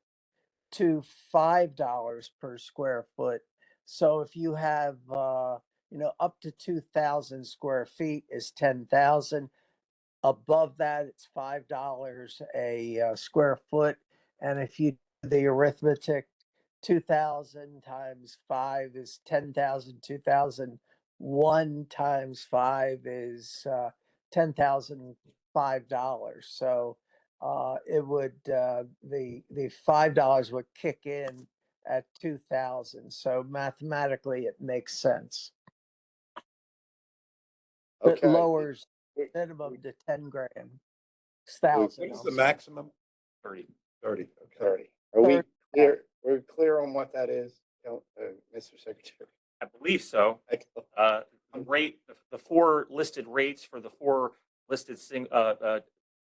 to $5 per square foot. So if you have, up to 2,000 square feet is 10,000. Above that, it's $5 a square foot. And if you do the arithmetic, 2,000 times 5 is 10,000. 2,001 times 5 is $10,005. So it would the $5 would kick in at 2,000. So mathematically, it makes sense. It Okay. lowers minimum to 10 grand. Thousand. What is the maximum? 30. 30. Okay. 30. Are we 30. clear? We're clear on what that is, Mr. Secretary? I believe so. The rate, the four listed rates for the four listed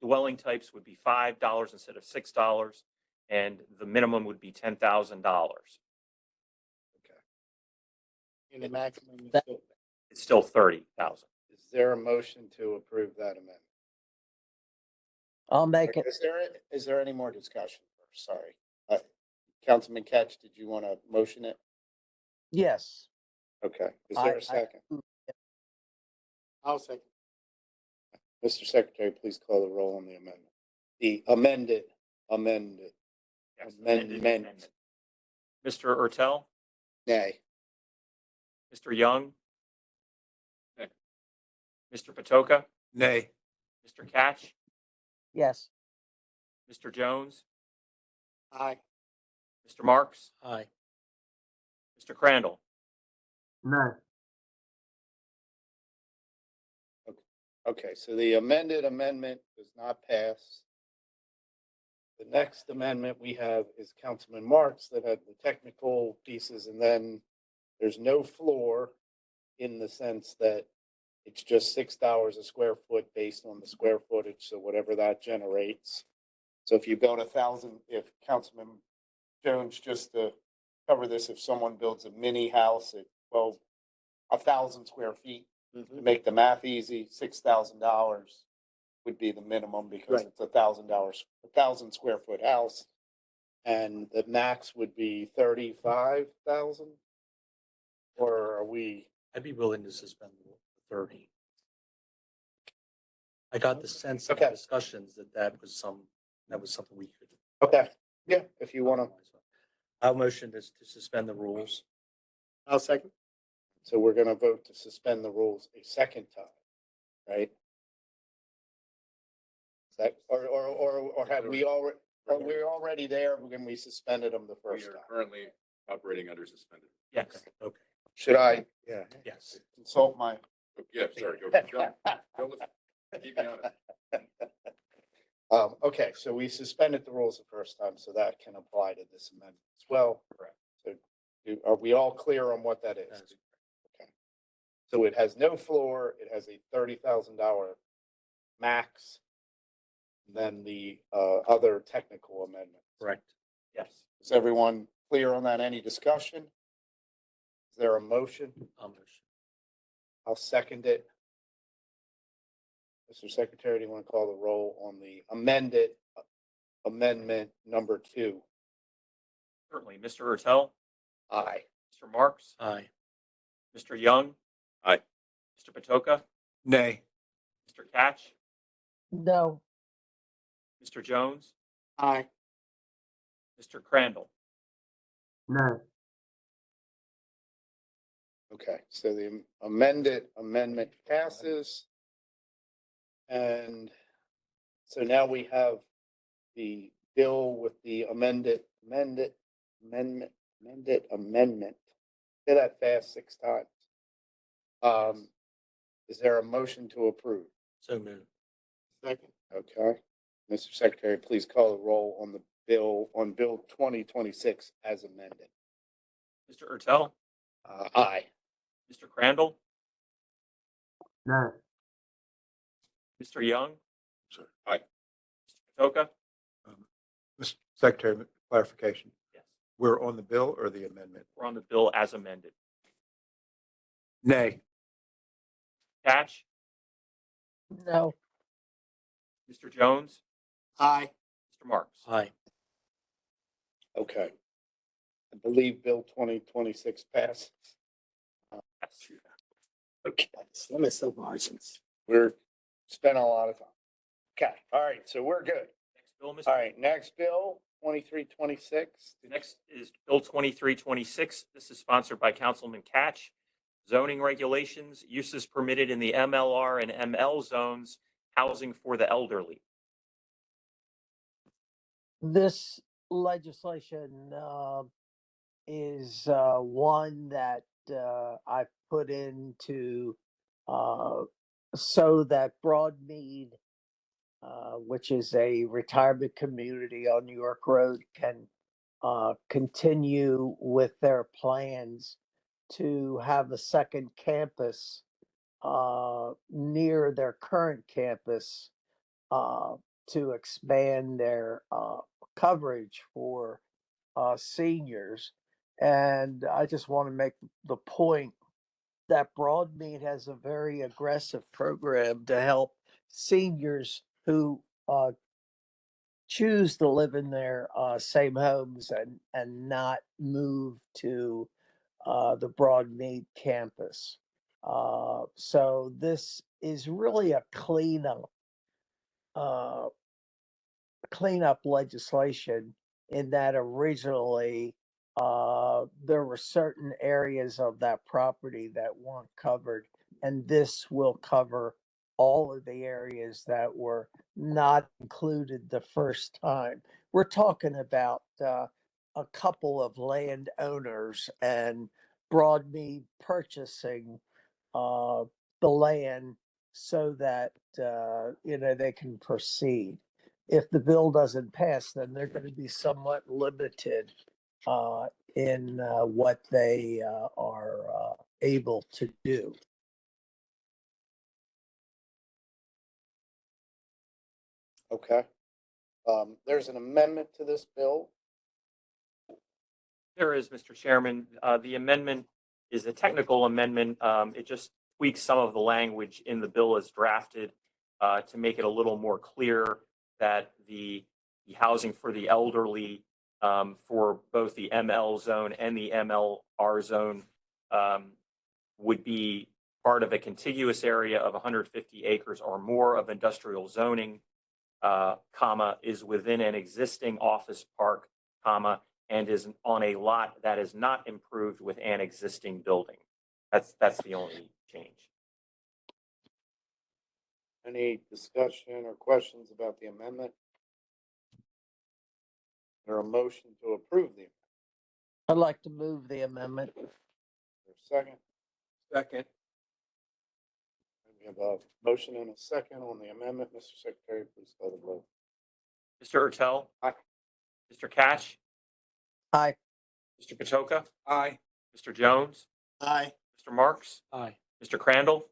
dwelling types would be $5 instead of $6, and the minimum would be $10,000. And the maximum is That- still, It's still 30,000. is there a motion to approve that amendment? I'll make it. Is there any more discussion first? Sorry. Councilman Ketch, did you want to motion it? Yes. Okay. Is there I- a second? I'll second. Mr. Secretary, please call the roll on the amendment. The amended. Yes, Amendment. Mr. Ertel, Nay. Mr. Young, Mr. Patoka, Nay. Mr. Catch, Yes. Mr. Jones, Aye. Mr. Marks, Aye. Mr. Crandall. No. Okay, so the amended amendment does not pass. The next amendment we have is Councilman Marks that had the technical pieces, and then there's no floor in the sense that it's just $6 a square foot based on the square footage, so whatever that generates. So if you build 1,000, if Councilman Jones, just to cover this, if someone builds a mini house at 1,000 square feet, to make the math easy, $6,000 would be the minimum because Right. it's $1,000, 1,000 square foot house. And the max would be 35,000? Or are we, I'd be willing to suspend the 30. I got the sense of Okay. discussions that was something we could. okay, yeah, if you want to, I'll motion to suspend the rules. I'll second. so we're going to vote to suspend the rules a second time, right? Is that, or had we already, are we already there when we suspended them the We first are time? currently operating under suspended. Yes. Okay. Should I Yeah. Yes. consult my? Oh, yeah, sorry, go, go listen. Keep me honest. Okay, so we suspended the rules the first time, so that can apply to this amendment as well. Correct. So are we all clear on what that is? Okay. So it has no floor, it has a $30,000 max. Then the other technical amendment. Correct. Yes. Is everyone clear on that? Any discussion? Is there a motion? I'll motion. I'll second it. Mr. Secretary, do you want to call the roll on the amended amendment number 2? Certainly. Mr. Ertel, Aye. Mr. Marks, Aye. Mr. Young. Aye. Mr. Patoka, Nay. Mr. Catch, No. Mr. Jones, Aye. Mr. Crandall. No. Okay, so the amendment passes. And so now we have the bill with the amendment. Say that fast 6 times. Is there a motion to approve? So moved. Second. Okay. Mr. Secretary, please call the roll on the bill, on Bill 2026 as amended. Mr. Ertel, Aye. Mr. Crandall, No. Mr. Young, Sir. Aye. Mr. Patoka. Mr. Secretary, clarification. Yes. We're on the bill or the amendment? We're on the bill as amended. Nay. Catch, No. Mr. Jones, Aye. Mr. Marks. Aye. Okay. I believe Bill 2026 passes. Yes. Okay. Limits of margins. We're spending a lot of time. Okay, all right, so we're good. Next bill, Mr. All right, next bill, 2326. Next is Bill 2326. This is sponsored by Councilman Catch. Zoning regulations, uses permitted in the MLR and ML zones, housing for the elderly. This legislation is one that I put into so that Broadmead, which is a retirement community on New York Road, can continue with their plans to have a second campus near their current campus to expand their coverage for seniors. And I just want to make the point that Broadmead has a very aggressive program to help seniors who choose to live in their same homes and not move to the Broadmead campus. So this is really a cleanup legislation in that originally there were certain areas of that property that weren't covered, and this will cover all of the areas that were not included the first time. We're talking about a couple of landowners and Broadmead purchasing the land so that they can proceed. If the bill doesn't pass, then they're going to be somewhat limited in what they are able to do. Okay. There's an amendment to this bill. There is, Mr. Chairman. The amendment is a technical amendment. It just tweaks some of the language in the bill as drafted to make it a little more clear that the housing for the elderly for both the ML zone and the MLR zone would be part of a contiguous area of 150 acres or more of industrial zoning, comma, is within an existing office park, comma, and is on a lot that is not improved with an existing building. That's the only change. Any discussion or questions about the amendment? There a motion to approve the amendment? I'd like to move the amendment. Second. Second. We have a motion and a second on the amendment. Mr. Secretary, please call the roll. Mr. Ertel. Aye. Mr. Cash. Aye. Mr. Patoka. Aye. Mr. Jones. Aye. Mr. Marks. Aye. Mr. Crandall.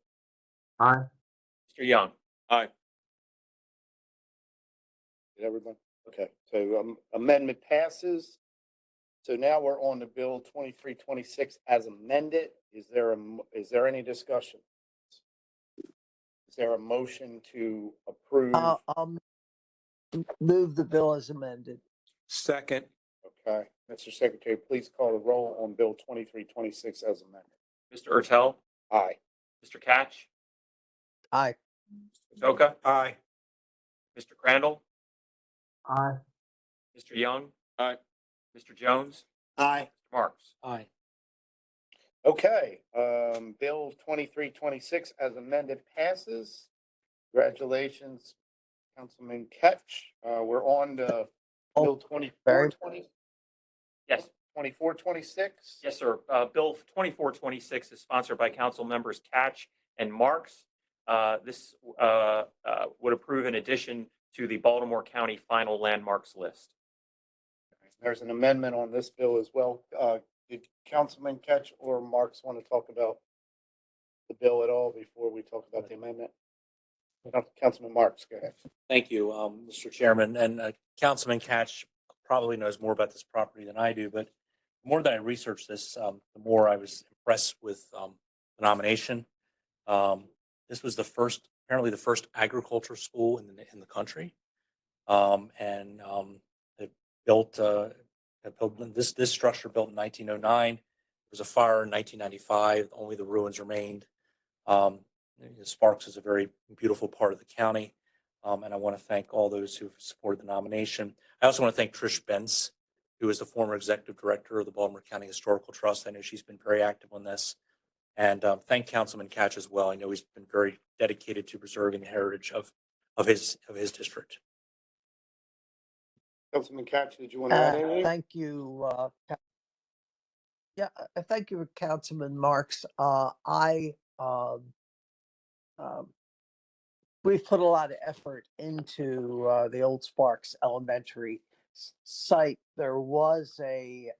Aye. Mr. Young. Aye. Did everyone? Okay, so amendment passes. So now we're on to Bill 2326 as amended. Is there any discussion? Is there a motion to approve? I'll move the bill as amended. Second. Okay, Mr. Secretary, please call the roll on Bill 2326 as amended. Mr. Ertel, Aye. Mr. Catch, Aye. Mr. Toka, Aye. Mr. Crandall, Aye. Mr. Young, Aye. Mr. Jones, Aye. Mr. Marks. Aye. Okay, Bill 2326 as amended passes. Congratulations, Councilman Ketch. We're on to Bill 2420. Yes. 2426. Yes, sir. Bill 2426 is sponsored by council members Catch and Marks. This would approve an addition to the Baltimore County final landmarks list. There's an amendment on this bill as well. Did Councilman Ketch or Marks want to talk about the bill at all before we talk about the amendment? Councilman Marks, go ahead. Thank you, Mr. Chairman. And Councilman Catch probably knows more about this property than I do, but the more that I researched this, the more I was impressed with the nomination. This was apparently the first agriculture school in the country. It built this structure built in 1909. There was a fire in 1995. Only the ruins remained. Sparks is a very beautiful part of the county. And I want to thank all those who've supported the nomination. I also want to thank Trish Bentz, who is the former executive director of the Baltimore County Historical Trust. I know she's been very active on this. And thank Councilman Catch as well. I know he's been very dedicated to preserving the heritage of his district. Councilman Catch, did you want to add anything? Thank you. Thank you, Councilman Marks. We've put a lot of effort into the old Sparks Elementary site. There was a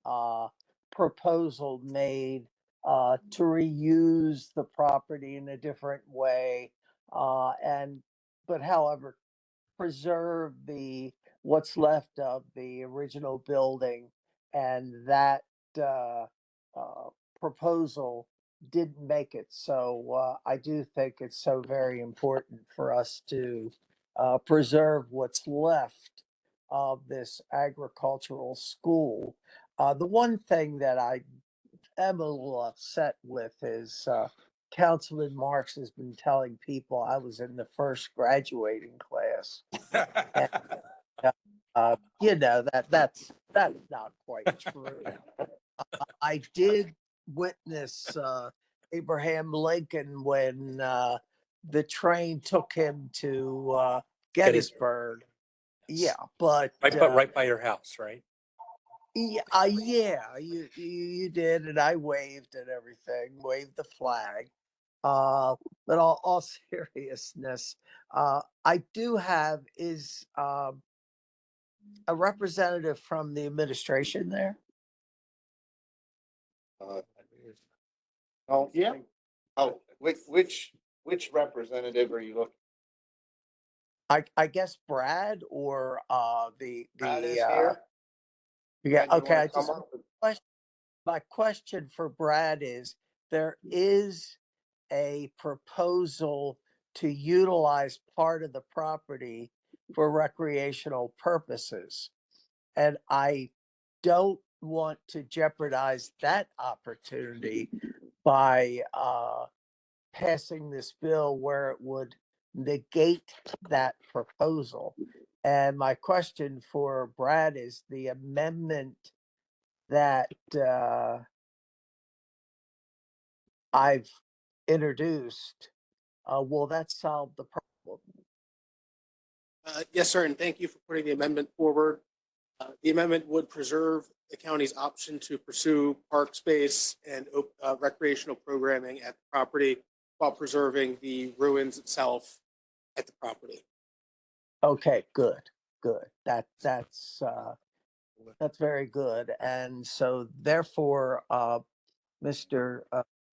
proposal made to reuse the property in a different way, but however, preserve what's left of the original building, and that proposal didn't make it. So I do think it's so very important for us to preserve what's left of this agricultural school. The one thing that I am a little upset with is Councilman Marks has been telling people I was in the first graduating class. And, that's not quite true. I did witness Abraham Lincoln when the train took him to Gettysburg. Yeah, but Right by your house, right? yeah, you did, and I waved and everything, waved the flag. But all seriousness, I do have a representative from the administration there. Oh, yeah. Oh, which representative are you looking? I guess Brad or Brad is here. yeah, Brad, you okay. wanna come up? My question for Brad is, there is a proposal to utilize part of the property for recreational purposes. And I don't want to jeopardize that opportunity by passing this bill where it would negate that proposal. And my question for Brad is, the amendment that I've introduced, will that solve the problem? Yes, sir, and thank you for putting the amendment forward. The amendment would preserve the county's option to pursue park space and recreational programming at the property while preserving the ruins itself at the property. Okay, good. That's very good. And so therefore, Mr.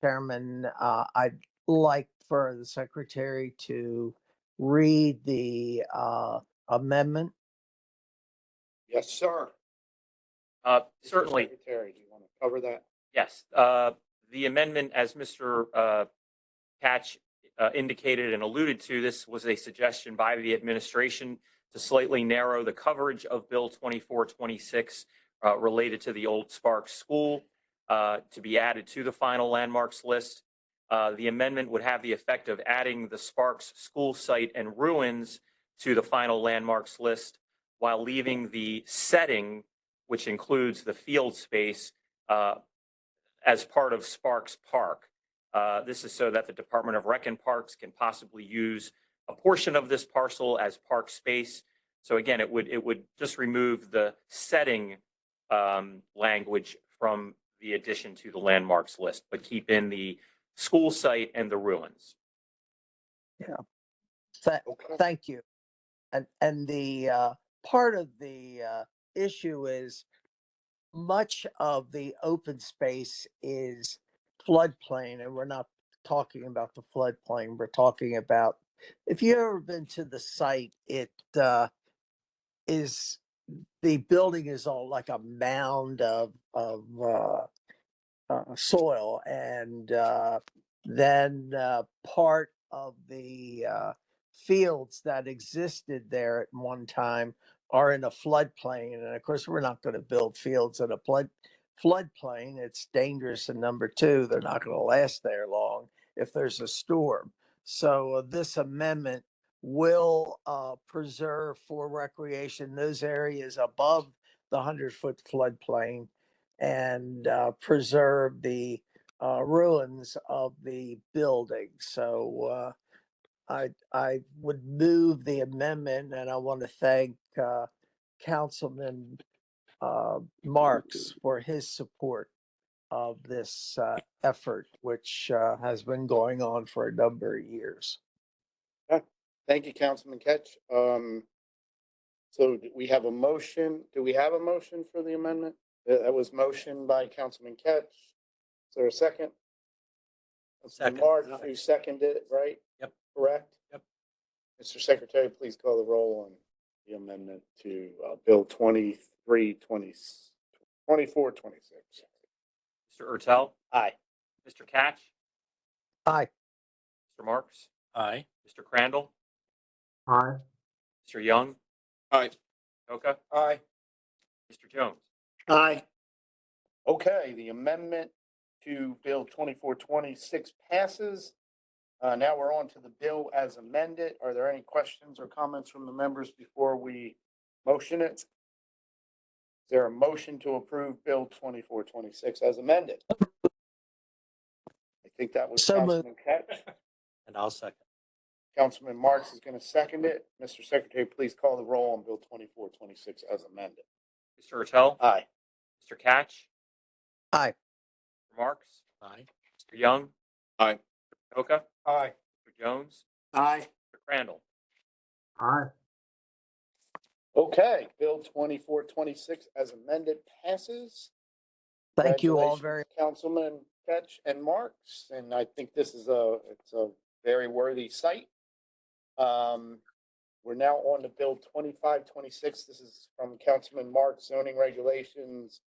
Chairman, I'd like for the secretary to read the amendment. Yes, sir. Certainly. Secretary, do you want to cover that? Yes, the amendment, as Mr. Catch indicated and alluded to, this was a suggestion by the administration to slightly narrow the coverage of Bill 2426 related to the old Sparks School to be added to the final landmarks list. The amendment would have the effect of adding the Sparks School site and ruins to the final landmarks list while leaving the setting, which includes the field space, as part of Sparks Park. This is so that the Department of Rec and Parks can possibly use a portion of this parcel as park space. So again, it would just remove the setting language from the addition to the landmarks list, but keep in the school site and the ruins. Thank you. And the part of the issue is much of the open space is floodplain, and we're not talking about the floodplain. We're talking about, if you've ever been to the site, it is, the building is all like a mound of soil, and then part of the fields that existed there at one time are in a floodplain. And of course, we're not going to build fields in a floodplain. It's dangerous. And number two, they're not going to last there long if there's a storm. So this amendment will preserve for recreation those areas above the 100-foot floodplain and preserve the ruins of the building. So I would move the amendment, and I want to thank Councilman Marks for his support of this effort, which has been going on for a number of years. Thank you, Councilman Ketch. So we have a motion. Do we have a motion for the amendment? That was motion by Councilman Ketch. Is there a second? Second. March, you seconded it, right? Yep. Correct? Yep. Mr. Secretary, please call the roll on the amendment to Bill 2426. Mr. Ertel, Aye. Mr. Catch, Aye. Mr. Marks, Aye. Mr. Crandall, Aye. Mr. Young, Aye. Toka, Aye. Mr. Jones. Aye. Okay, the amendment to Bill 2426 passes. Now we're on to the bill as amended. Are there any questions or comments from the members before we motion it? Is there a motion to approve Bill 2426 as amended? I think that was So moved. Councilman Ketch. And I'll second. Councilman Marks is going to second it. Mr. Secretary, please call the roll on Bill 2426 as amended. Mr. Ertel, Aye. Mr. Catch, Aye. Mr. Marks, Aye. Mr. Young, Aye. Toka, Aye. Mr. Jones, Aye. Mr. Crandall. Aye. Okay, Bill 2426 as amended passes. Thank you all very Congratulations, Councilman Ketch and Marks, and I think this is a very worthy site. We're now on to Bill 2526. This is from Councilman Marks, zoning regulations,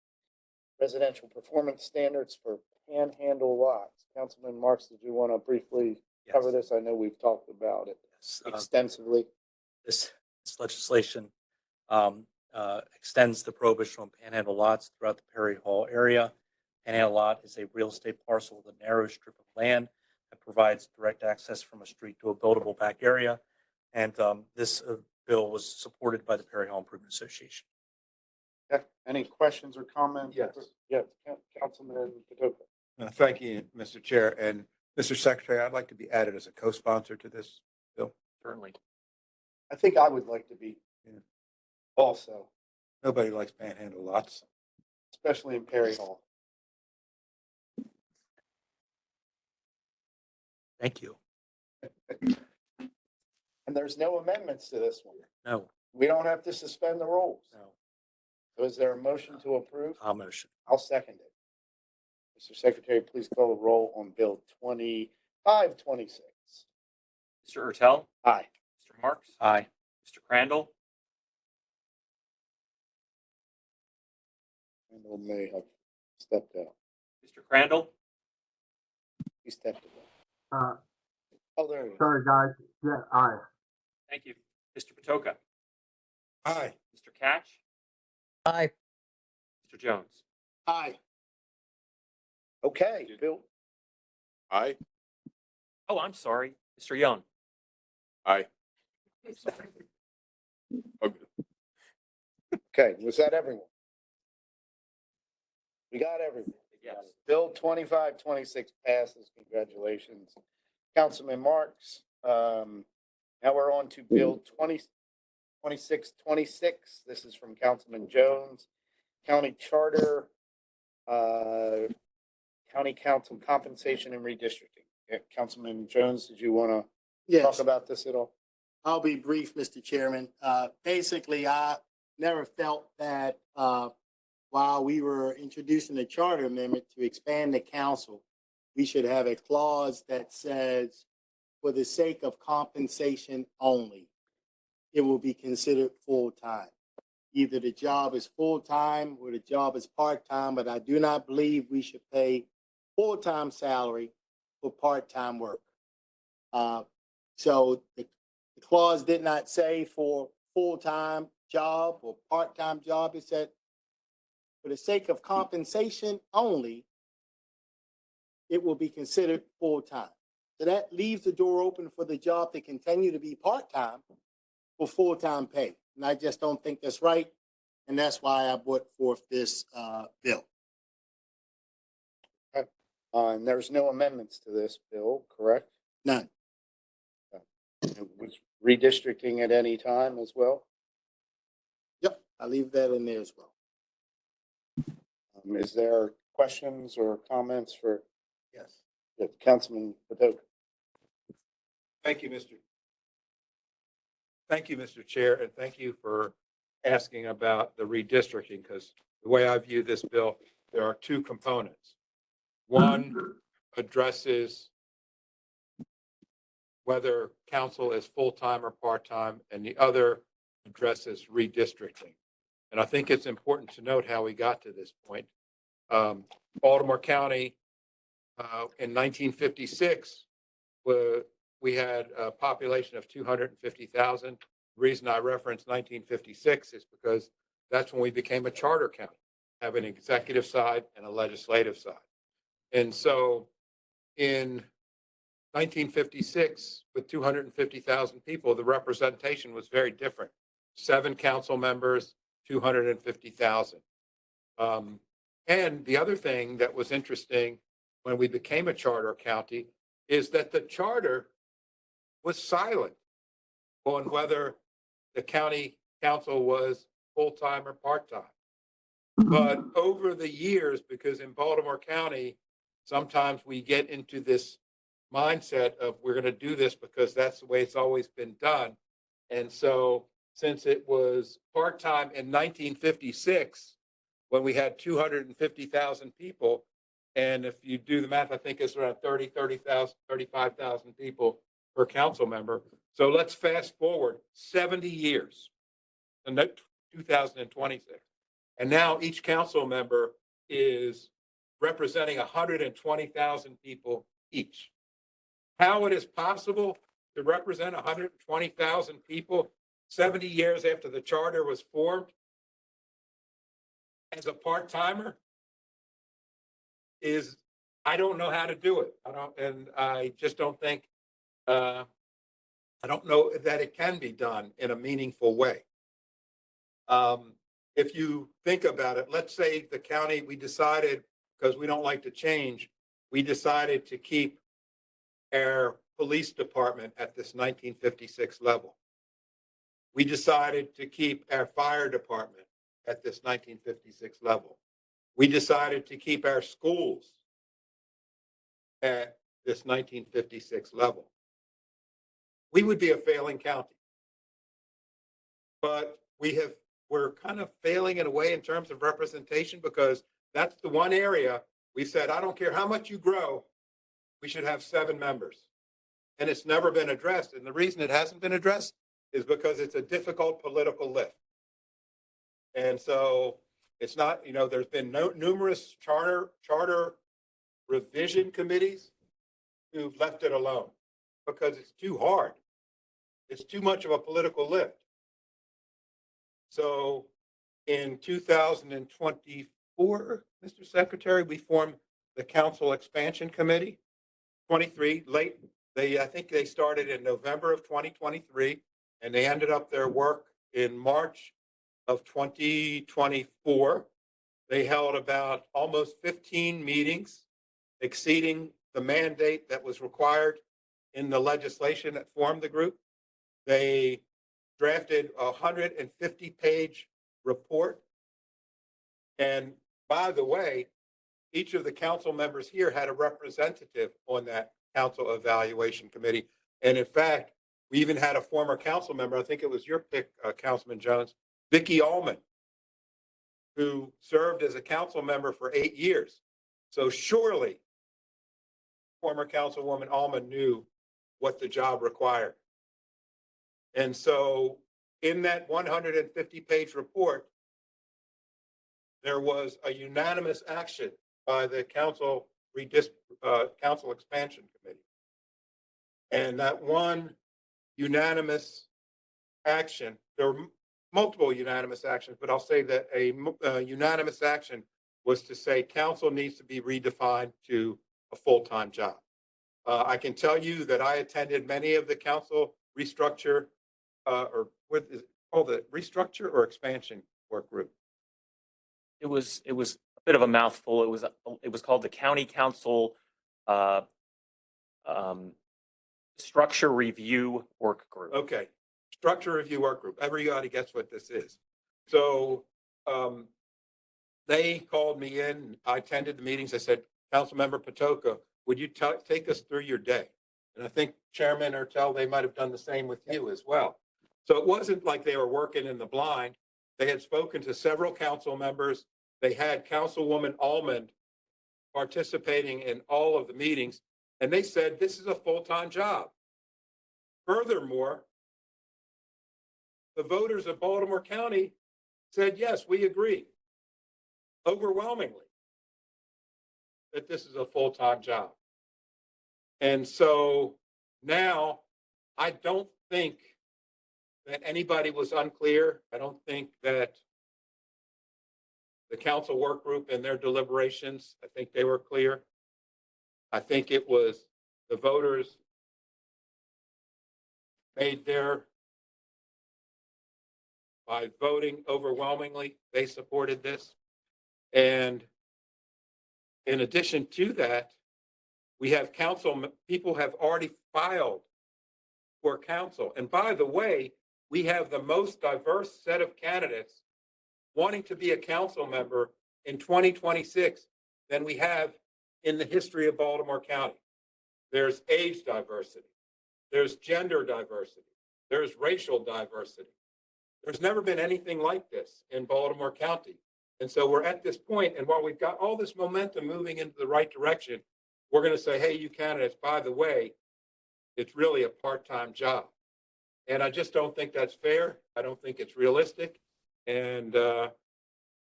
residential performance standards for panhandle lots. Councilman Marks, did you want to briefly cover this? I know we've talked about it Yes, extensively. this legislation extends the prohibition on panhandle lots throughout the Perry Hall area. Panhandle lot is a real estate parcel with a narrow strip of land that provides direct access from a street to a buildable back area. And this bill was supported by the Perry Hall Improvement Association. Okay. Any questions or comments? Yes. Yes, Councilman Patoka. Thank you, Mr. Chair. And Mr. Secretary, I'd like to be added as a co-sponsor to this bill. Certainly. I think I would like to be also, Nobody likes panhandle lots. especially in Perry Hall. Thank you. And there's no amendments to this one. No, We don't have to suspend the rules. no, So is there a motion to approve? I'll motion. I'll second it. Mr. Secretary, please call the roll on Bill 2526. Mr. Ertel, Aye. Mr. Marks, Aye. Mr. Crandall, Randall may have stepped out. Mr. Crandall, He stepped away. Oh, there he is. Sorry, guys. Yeah, aye. thank you. Mr. Patoka, Aye. Mr. Catch, Aye. Mr. Mr. Jones. Aye. Okay, Bill, Aye. Oh, I'm sorry, Mr. Young. Aye. Okay. okay, was that everyone? We got everything. Yes. Bill 2526 passes. Congratulations. Councilman Marks. Now we're on to Bill 2626. This is from Councilman Jones. County Charter, County Council Compensation and Redistricting. Yeah, Councilman Jones, did you want to talk Yes, about this at all? I'll be brief, Mr. Chairman. Basically, I never felt that, while we were introducing the charter amendment to expand the council, we should have a clause that says, for the sake of compensation only, it will be considered full-time. Either the job is full-time or the job is part-time, but I do not believe we should pay full-time salary for part-time work. So the clause did not say for full-time job or part-time job. It said, for the sake of compensation only, it will be considered full-time. So that leaves the door open for the job to continue to be part-time for full-time pay. And I just don't think that's right. And that's why I brought forth this bill. And there's no amendments to this bill, correct? None. It was redistricting at any time as well? Yep, I leave that in there as well. Is there questions or comments for Yes. Councilman Padoka? Thank you, Mr. Chair, and thank you for asking about the redistricting, because the way I view this bill, there are two components. One addresses whether council is full-time or part-time, and the other addresses redistricting. And I think it's important to note how we got to this point. Baltimore County, in 1956, we had a population of 250,000. The reason I reference 1956 is because that's when we became a charter county, have an executive side and a legislative side. And so in 1956, with 250,000 people, the representation was very different. 7 council members, 250,000. And the other thing that was interesting when we became a charter county is that the charter was silent on whether the county council was full-time or part-time. But over the years, because in Baltimore County, sometimes we get into this mindset of we're going to do this because that's the way it's always been done. And so since it was part-time in 1956, when we had 250,000 people, and if you do the math, I think it's around 35,000 people per council member. So let's fast forward 70 years, and 2026. And now each council member is representing 120,000 people each. How it is possible to represent 120,000 people 70 years after the charter was formed as a part-timer is, I don't know how to do it. I just don't think, I don't know that it can be done in a meaningful way. If you think about it, let's say the county, we decided, because we don't like to change, we decided to keep our police department at this 1956 level. We decided to keep our fire department at this 1956 level. We decided to keep our schools at this 1956 level. We would be a failing county. But we're kind of failing in a way in terms of representation, because that's the one area we said, I don't care how much you grow, we should have 7 members. And it's never been addressed. And the reason it hasn't been addressed is because it's a difficult political lift. And so it's not, there's been numerous charter revision committees who've left it alone because it's too hard. It's too much of a political lift. So in 2024, 24, Mr. Secretary, we formed the Council Expansion Committee. 23, I think they started in November of 2023, and they ended up their work in March of 2024. They held about almost 15 meetings, exceeding the mandate that was required in the legislation that formed the group. They drafted a 150-page report. And by the way, each of the council members here had a representative on that council evaluation committee. And in fact, we even had a former council member, I think it was your pick, Councilman Jones, Vicky Allman, who served as a council member for 8 years. So surely former Councilwoman Allman knew what the job required. And so in that 150-page report, there was a unanimous action by the Council Expansion Committee. And that one unanimous action, there were multiple unanimous actions, but I'll say that a unanimous action was to say council needs to be redefined to a full-time job. I can tell you that I attended many of the council restructure, or what is it called, the restructure or expansion work group? It was a bit of a mouthful. It was called the County Council Structure Review Work Group. Okay, structure review work group. Everybody gets what this is. So they called me in. I attended the meetings. I said, Councilmember Patoka, would you take us through your day? And I think Chairman Ertel, they might have done the same with you as well. So it wasn't like they were working in the blind. They had spoken to several council members. They had Councilwoman Allman participating in all of the meetings, and they said, this is a full-time job. Furthermore, the voters of Baltimore County said, yes, we agree, overwhelmingly, that this is a full-time job. And so now I don't think that anybody was unclear. I don't think that the council work group and their deliberations, I think they were clear. I think it was the voters made by voting overwhelmingly, they supported this. And in addition to that, we have people have already filed for council. And by the way, we have the most diverse set of candidates wanting to be a council member in 2026 than we have in the history of Baltimore County. There's age diversity. There's gender diversity. There's racial diversity. There's never been anything like this in Baltimore County. And so we're at this point, and while we've got all this momentum moving into the right direction, we're going to say, hey, you candidates, by the way, it's really a part-time job. And I just don't think that's fair. I don't think it's realistic. And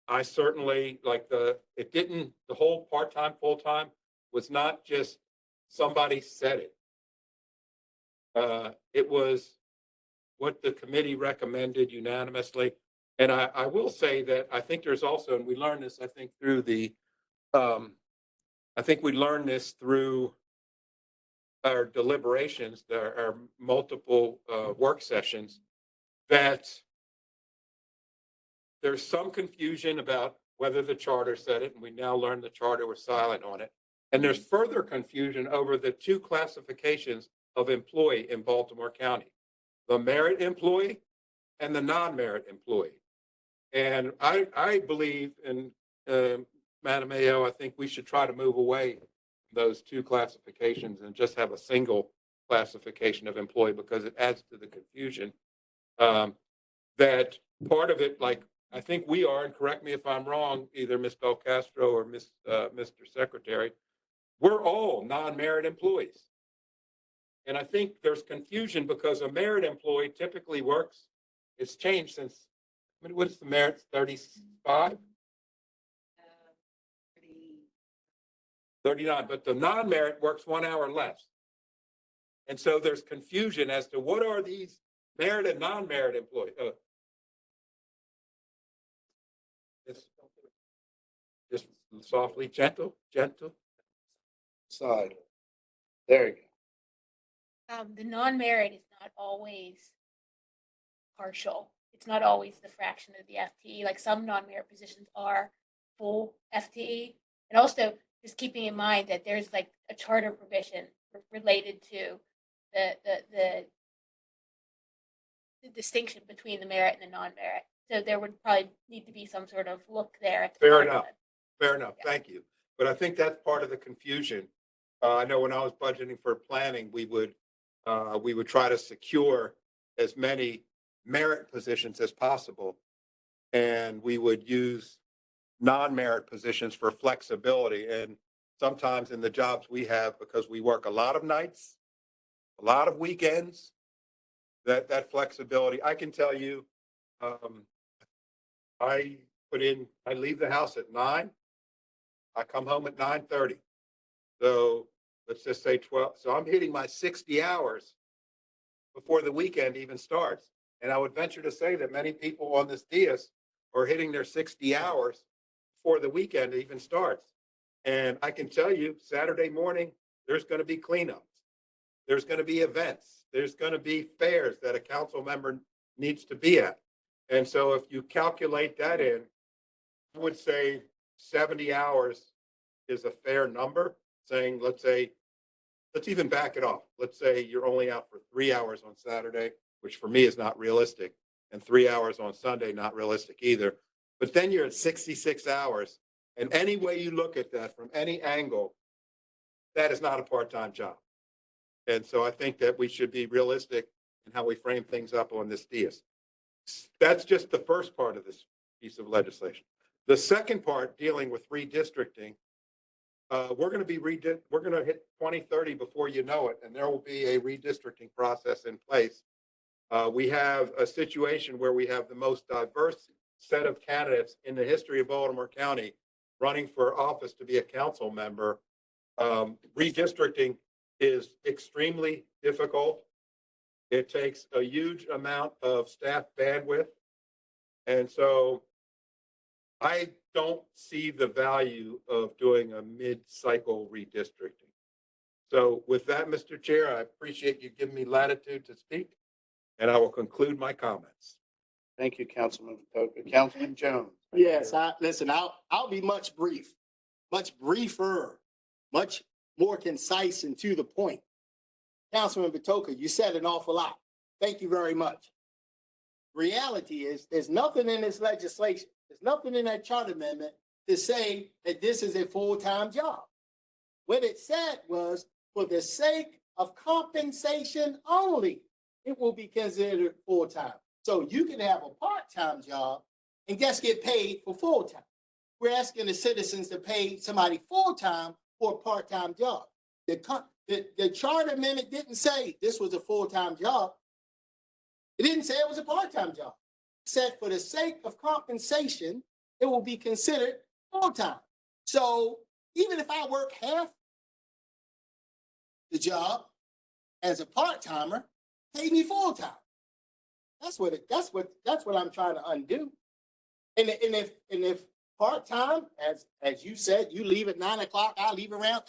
I certainly the whole part-time, full-time was not just somebody said it. It was what the committee recommended unanimously. And I will say that I think there's also, and we learned this, I think, through our deliberations, our multiple work sessions, that there's some confusion about whether the charter said it, and we now learned the charter was silent on it. And there's further confusion over the two classifications of employee in Baltimore County, the merit employee and the non-merit employee. And I believe, and Madam Mayo, I think we should try to move away from those two classifications and just have a single classification of employee, because it adds to the confusion. That part of it, I think we are, and correct me if I'm wrong, either Ms. Belcastro or Mr. Secretary, we're all non-merit employees. And I think there's confusion because a merit employee typically works, it's changed since, what's the merit, 35? 39, but the non-merit works 1 hour less. And so there's confusion as to what are these merit and non-merit employees. Softly, gentle, gentle. Side. There you go. The non-merit is not always partial. It's not always the fraction of the FTE. Like some non-merit positions are full FTE. And also just keeping in mind that there's like a charter provision related to the distinction between the merit and the non-merit. So there would probably need to be some sort of look there. At the Fair front enough. end. Fair enough. Yeah. Thank you. But I think that's part of the confusion. I know when I was budgeting for planning, we would try to secure as many merit positions as possible. And we would use non-merit positions for flexibility. And sometimes in the jobs we have, because we work a lot of nights, a lot of weekends, that flexibility, I can tell you, I leave the house at 9. I come home at 9:30. So let's just say 12. So I'm hitting my 60 hours before the weekend even starts. And I would venture to say that many people on this dais are hitting their 60 hours before the weekend even starts. And I can tell you, Saturday morning, there's going to be cleanups. There's going to be events. There's going to be fairs that a council member needs to be at. And so if you calculate that in, I would say 70 hours is a fair number, saying, let's even back it off. Let's say you're only out for 3 hours on Saturday, which for me is not realistic, and 3 hours on Sunday, not realistic either. But then you're at 66 hours. And any way you look at that from any angle, that is not a part-time job. And so I think that we should be realistic in how we frame things up on this dais. That's just the first part of this piece of legislation. The second part, dealing with redistricting, we're going to hit 2030 before you know it, and there will be a redistricting process in place. We have a situation where we have the most diverse set of candidates in the history of Baltimore County running for office to be a council member. Redistricting is extremely difficult. It takes a huge amount of staff bandwidth. And so I don't see the value of doing a mid-cycle redistricting. So with that, Mr. Chair, I appreciate you giving me latitude to speak, and I will conclude my comments. Thank you, Councilman Patoka. Councilman Jones. Yes, listen, I'll be much briefer, much more concise and to the point. Councilman Patoka, you said an awful lot. Thank you very much. Reality is there's nothing in this legislation, there's nothing in that charter amendment to say that this is a full-time job. What it said was, for the sake of compensation only, it will be considered full-time. So you can have a part-time job and just get paid for full-time. We're asking the citizens to pay somebody full-time for a part-time job. The charter amendment didn't say this was a full-time job. It didn't say it was a part-time job. It said for the sake of compensation, it will be considered full-time. So even if I work half the job as a part-timer, pay me full-time. That's what I'm trying to undo. And if part-time, as you said, you leave at 9 o'clock, I leave around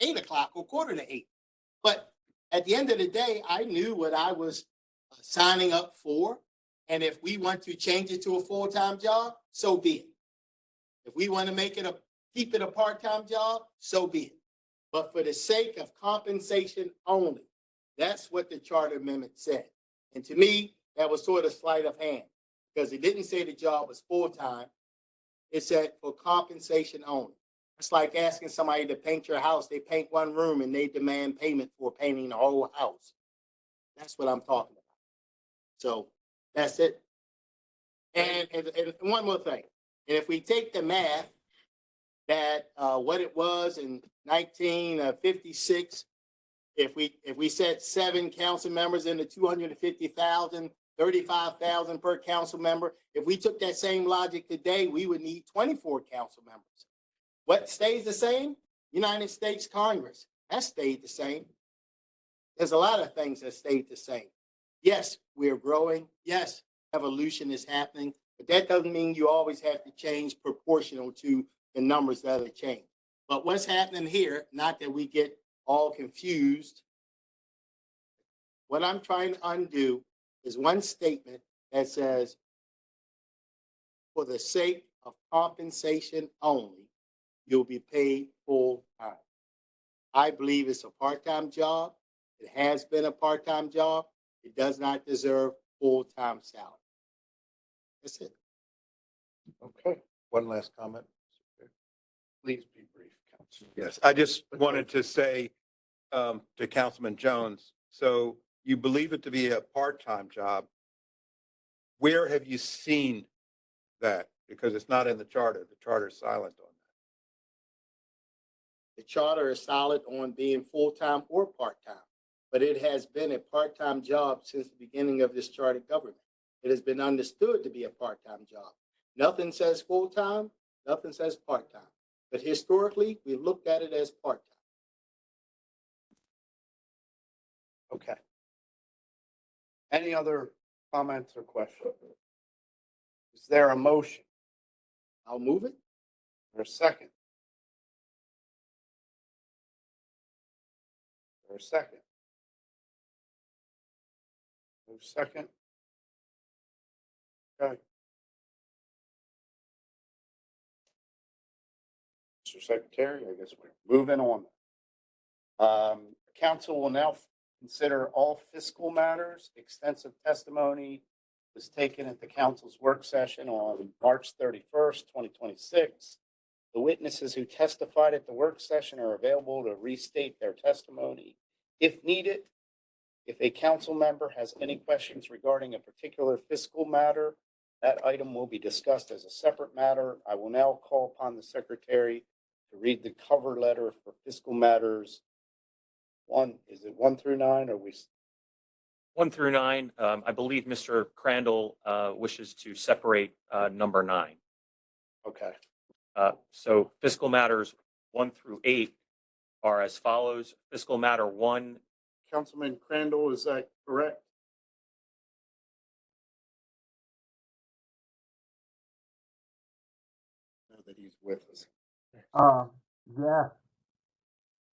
8 o'clock or 7:45. But at the end of the day, I knew what I was signing up for. And if we want to change it to a full-time job, so be it. If we want to keep it a part-time job, so be it. But for the sake of compensation only, that's what the charter amendment said. And to me, that was sort of sleight of hand, because it didn't say the job was full-time. It said for compensation only. It's like asking somebody to paint your house. They paint one room and they demand payment for painting the whole house. That's what I'm talking about. So that's it. And one more thing. And if we take the math that what it was in 1956, if we set 7 council members into 250,000, 35,000 per council member, if we took that same logic today, we would need 24 council members. What stays the same? United States Congress. That stayed the same. There's a lot of things that stayed the same. Yes, we're growing. Yes, evolution is happening, but that doesn't mean you always have to change proportional to in numbers that have changed. But what's happening here, not that we get all confused, what I'm trying to undo is one statement that says, for the sake of compensation only, you'll be paid full time. I believe it's a part-time job. It has been a part-time job. It does not deserve full-time salary. That's it. Okay, one last comment. Please be brief, Councilman. Yes, I just wanted to say to Councilman Jones, so you believe it to be a part-time job. Where have you seen that? Because it's not in the charter. The charter is silent on The charter is solid on being full-time or part-time, but it has been a part-time job since the beginning of this chartered government. It has been understood to be a part-time job. Nothing says full-time, nothing says part-time. But historically, we looked at it as part-time. Okay. Any other comments or questions? Is there a motion I'll move it. or a second? Or a second? Or a second? Okay. Mr. Secretary, I guess we're moving on. Council will now consider all fiscal matters. Extensive testimony was taken at the council's work session on March 31st, 2026. The witnesses who testified at the work session are available to restate their testimony if needed. If a council member has any questions regarding a particular fiscal matter, that item will be discussed as a separate matter. I will now call upon the secretary to read the cover letter for fiscal matters. Is it 1 through 9 or we? 1 through 9, I believe Mr. Crandall wishes to separate number 9. Okay. So fiscal matters 1 through 8 are as follows. Fiscal matter 1. Councilman Crandall, is that correct? Now that he's with us. Yeah.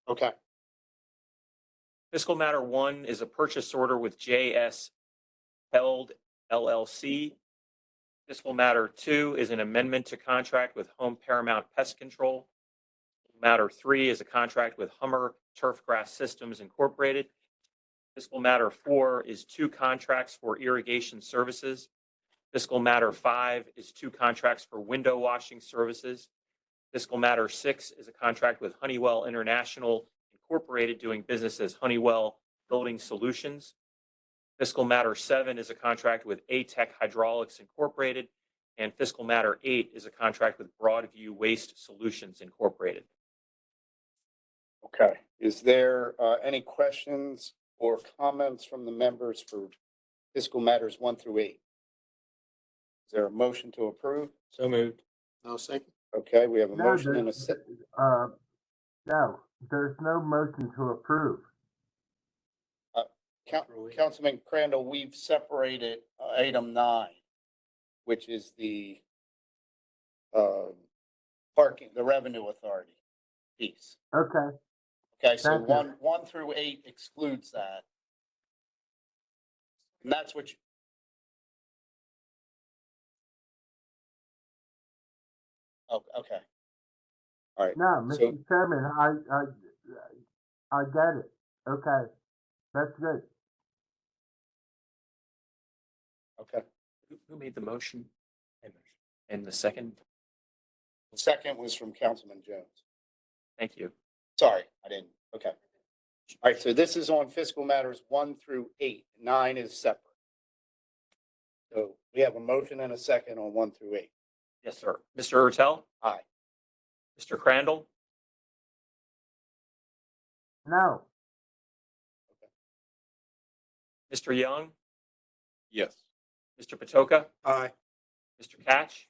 Okay. Fiscal matter 1 is a purchase order with JS Held LLC. Fiscal matter 2 is an amendment to contract with Home Paramount Pest Control. Matter 3 is a contract with Hummer Turfgrass Systems Incorporated. Fiscal matter 4 is 2 contracts for irrigation services. Fiscal matter 5 is 2 contracts for window washing services. Fiscal matter 6 is a contract with Honeywell International Incorporated, doing business as Honeywell Building Solutions. Fiscal matter 7 is a contract with ATEC Hydraulics Incorporated. And fiscal matter 8 is a contract with Broadview Waste Solutions Incorporated. Okay. Is there any questions or comments from the members for fiscal matters 1 through 8? Is there a motion to approve? So moved. I'll second. Okay, we have a motion and a second. No, there's no motion to approve. Councilman Crandall, we've separated item 9, which is the parking, the revenue authority piece. Okay. Okay, so Thank you. 1 through 8 excludes that. And that's what you. Oh, okay. All right. No, So- Mr. Chairman, I get it. Okay. That's good. Okay. Who made the motion? And the second? The second was from Councilman Jones. Thank you. Sorry, I didn't. Okay. All right, so this is on fiscal matters 1 through 8. 9 is separate. So we have a motion and a second on 1 through 8. Yes, sir. Mr. Ertel? Aye. Mr. Crandall? No. Mr. Young? Yes. Mr. Patoka? Aye. Mr. Catch?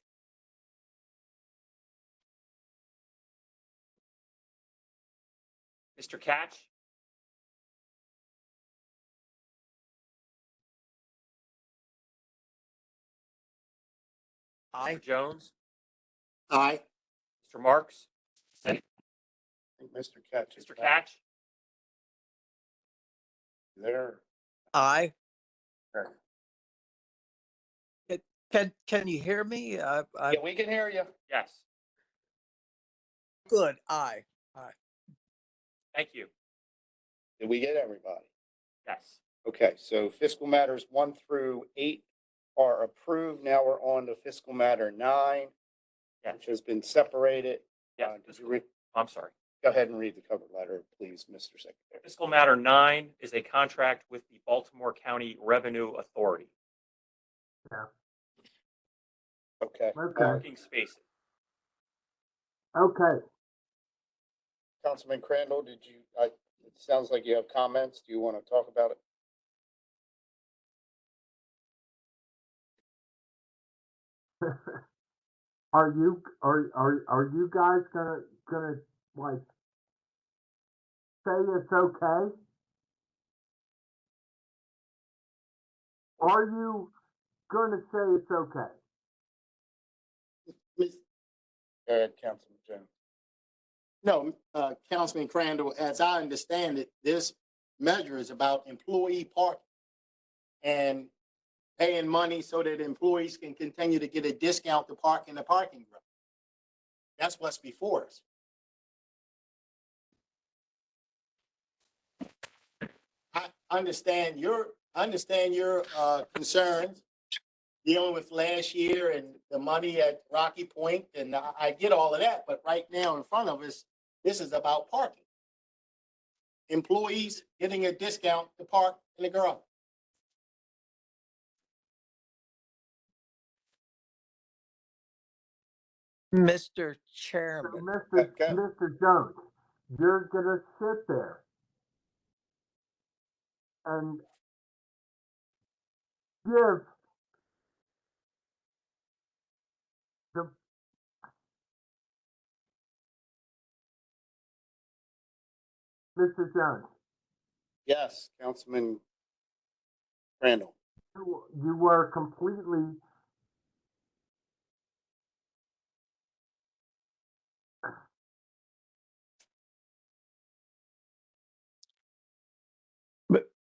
Mr. Catch? Aye. Mr. Jones? Aye. Mr. Marks, I think Mr. Catch. is Mr. back Catch, There. Aye. There. Can you hear me? Yeah, we can hear you. yes. Good. Aye. Thank you. Did we get everybody? Yes. Okay, so fiscal matters 1 through 8 are approved. Now we're on to fiscal matter 9, Yes. which has been separated. Yes. Did you read? I'm sorry. Go ahead and read the cover letter, please, Mr. Secretary. Fiscal matter 9 is a contract with the Baltimore County Revenue Authority. Okay. Parking spaces. Okay. Councilman Crandall, it sounds like you have comments. Do you want to talk about it? Are you guys gonna like say it's okay? Are you gonna say it's okay? Go ahead, Councilman Jones. No, Councilman Crandall, as I understand it, this measure is about employee parking and paying money so that employees can continue to get a discount to park in the parking garage. That's what's before us. I understand your concerns dealing with last year and the money at Rocky Point, and I get all of that, but right now in front of us, this is about parking. Employees getting a discount to park in the garage. Mr. Chairman. Okay. Mr. Jones, you're gonna sit there and give the Mr. Jones, Yes, Councilman Crandall. you were completely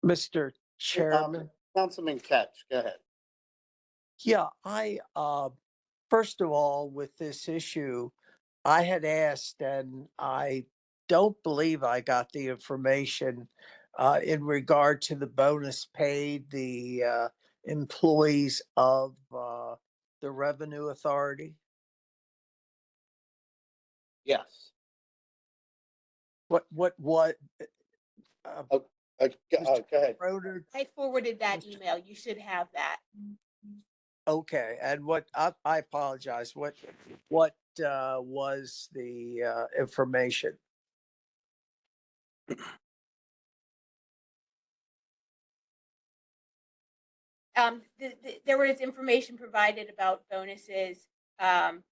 Mr. Chairman. Councilman Catch, go ahead. Yeah, first of all, with this issue, I had asked, and I don't believe I got the information in regard to the bonus paid the employees of the Revenue Authority. Yes. What? Go ahead. Schroeder, I forwarded that email. You should have that. okay, and I apologize. What was the information? There was information provided about bonuses. Would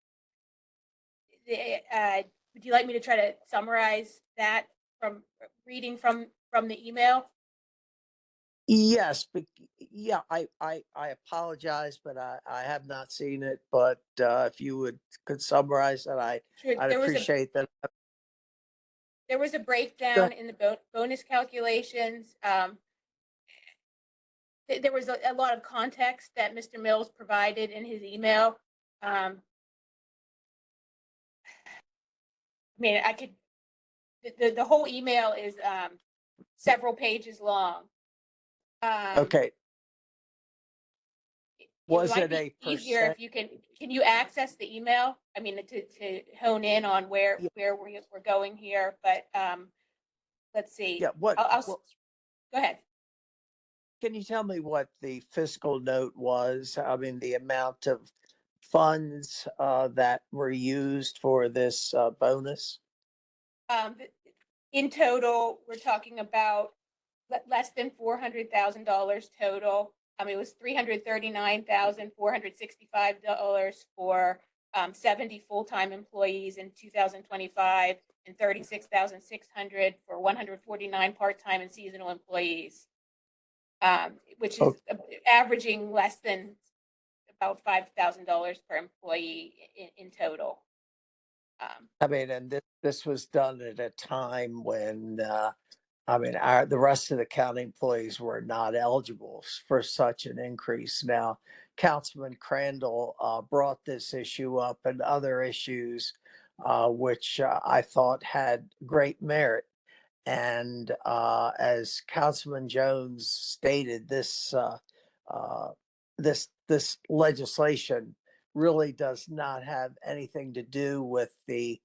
you like me to try to summarize that from reading from the email? Yes, but yeah, I apologize, but I have not seen it. But if you could summarize that, Sure. I'd appreciate that. There was a breakdown in the bonus calculations. There was a lot of context that Mr. Mills provided in his email. I mean, the whole email is several pages long. Okay. Was might it a be easier percent? if you can you access the email? I mean, to hone in on where we're going here, but let's see. Yeah. Go ahead. Can you tell me what the fiscal note was? I mean, the amount of funds that were used for this bonus? In total, we're talking about less than $400,000 total. It was $339,465 for 70 full-time employees in 2025 and $36,600 for 149 part-time and seasonal employees, which is averaging less than about $5,000 per employee in total. I mean, and this was done at a time when, the rest of the county employees were not eligible for such an increase. Now, Councilman Crandall, brought this issue up and other issues, which, I thought had great merit. And, as Councilman Jones stated, uh, this legislation really does not have anything to do with the,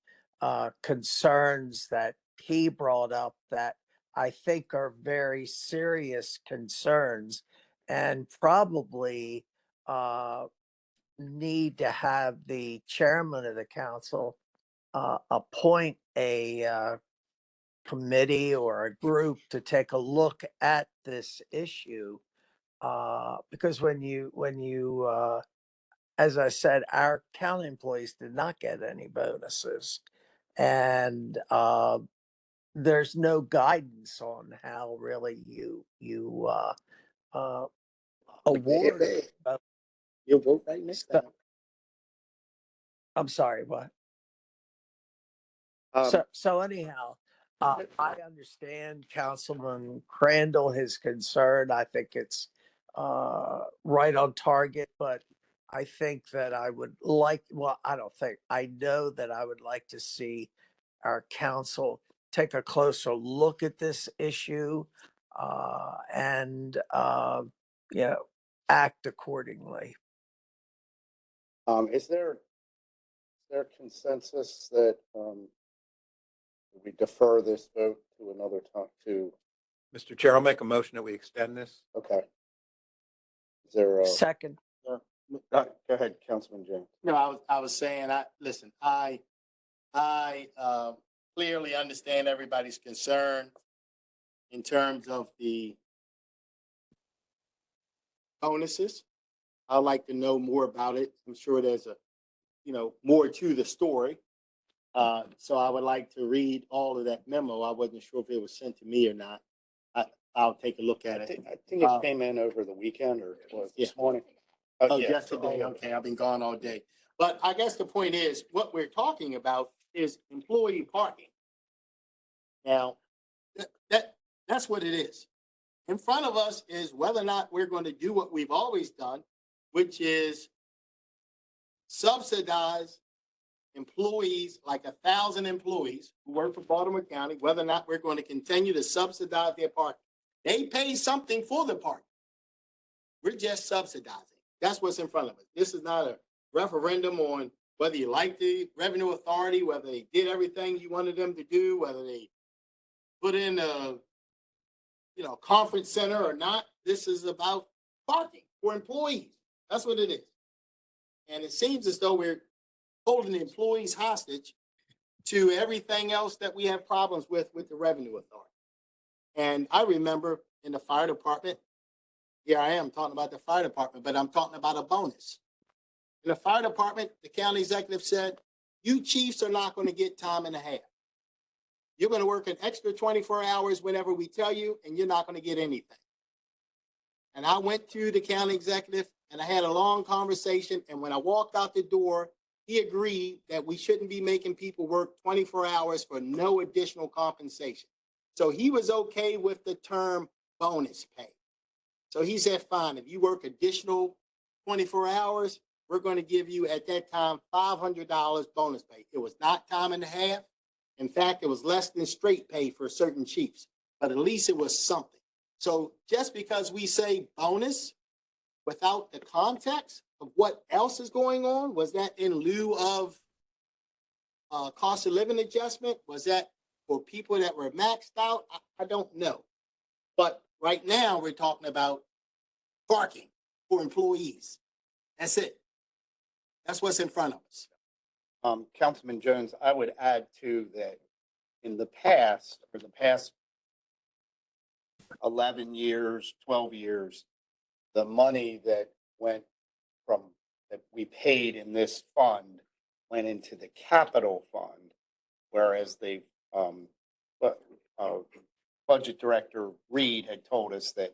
concerns that he brought up that I think are very serious concerns and probably, need to have the chairman of the council, appoint a, committee or a group to take a look at this issue. Because as I said, our county employees did not get any bonuses. And, there's no guidance on how really uh, award. You'll vote right next time. I'm sorry, what? Um, So anyhow, I understand Councilman Crandall, his concern. I think it's right on target, but I think that I would like, well, I don't think, I know that I would like to see our council take a closer look at this issue and, you know, act accordingly. Is there consensus that, we defer this vote to another time to, Mr. Chair, I'll make a motion that we extend this. okay. Is there a, Second, go ahead, Councilman James. No, I was saying, listen, I clearly understand everybody's concern in terms of the bonuses. I'd like to know more about it. I'm sure there's more to the story. So I would like to read all of that memo. I wasn't sure if it was sent to me or not. I'll take a look at I it. think it came in over the weekend or Yeah. this morning. Oh, yeah, yesterday, so- okay, I've been gone all day. But I guess the point is, what we're talking about is employee parking. Now, that's what it is. In front of us is whether or not we're going to do what we've always done, which is subsidize employees, like 1,000 employees who work for Baltimore County, whether or not we're going to continue to subsidize their parking. They pay something for the parking. We're just subsidizing. That's what's in front of us. This is not a referendum on whether you like the revenue authority, whether they did everything you wanted them to do, whether they put in a conference center or not. This is about parking for employees. That's what it is. And it seems as though we're holding the employees hostage to everything else that we have problems with the revenue authority. And I remember in the fire department, here I am talking about the fire department, but I'm talking about a bonus. In the fire department, the county executive said, you chiefs are not going to get time and a half. You're going to work an extra 24 hours whenever we tell you, and you're not going to get anything. And I went to the county executive and I had a long conversation. And when I walked out the door, he agreed that we shouldn't be making people work 24 hours for no additional compensation. So he was okay with the term bonus pay. So he said, fine, if you work additional 24 hours, we're going to give you at that time $500 bonus pay. It was not time and a half. In fact, it was less than straight pay for certain chiefs, but at least it was something. So just because we say bonus without the context of what else is going on, was that in lieu of cost of living adjustment? Was that for people that were maxed out? I don't know. But right now we're talking about parking for employees. That's it. That's what's in front of us. Councilman Jones, I would add to that in the past, 11 years, 12 years, the money that we paid in this fund went into the capital fund, whereas the budget director Reed had told us that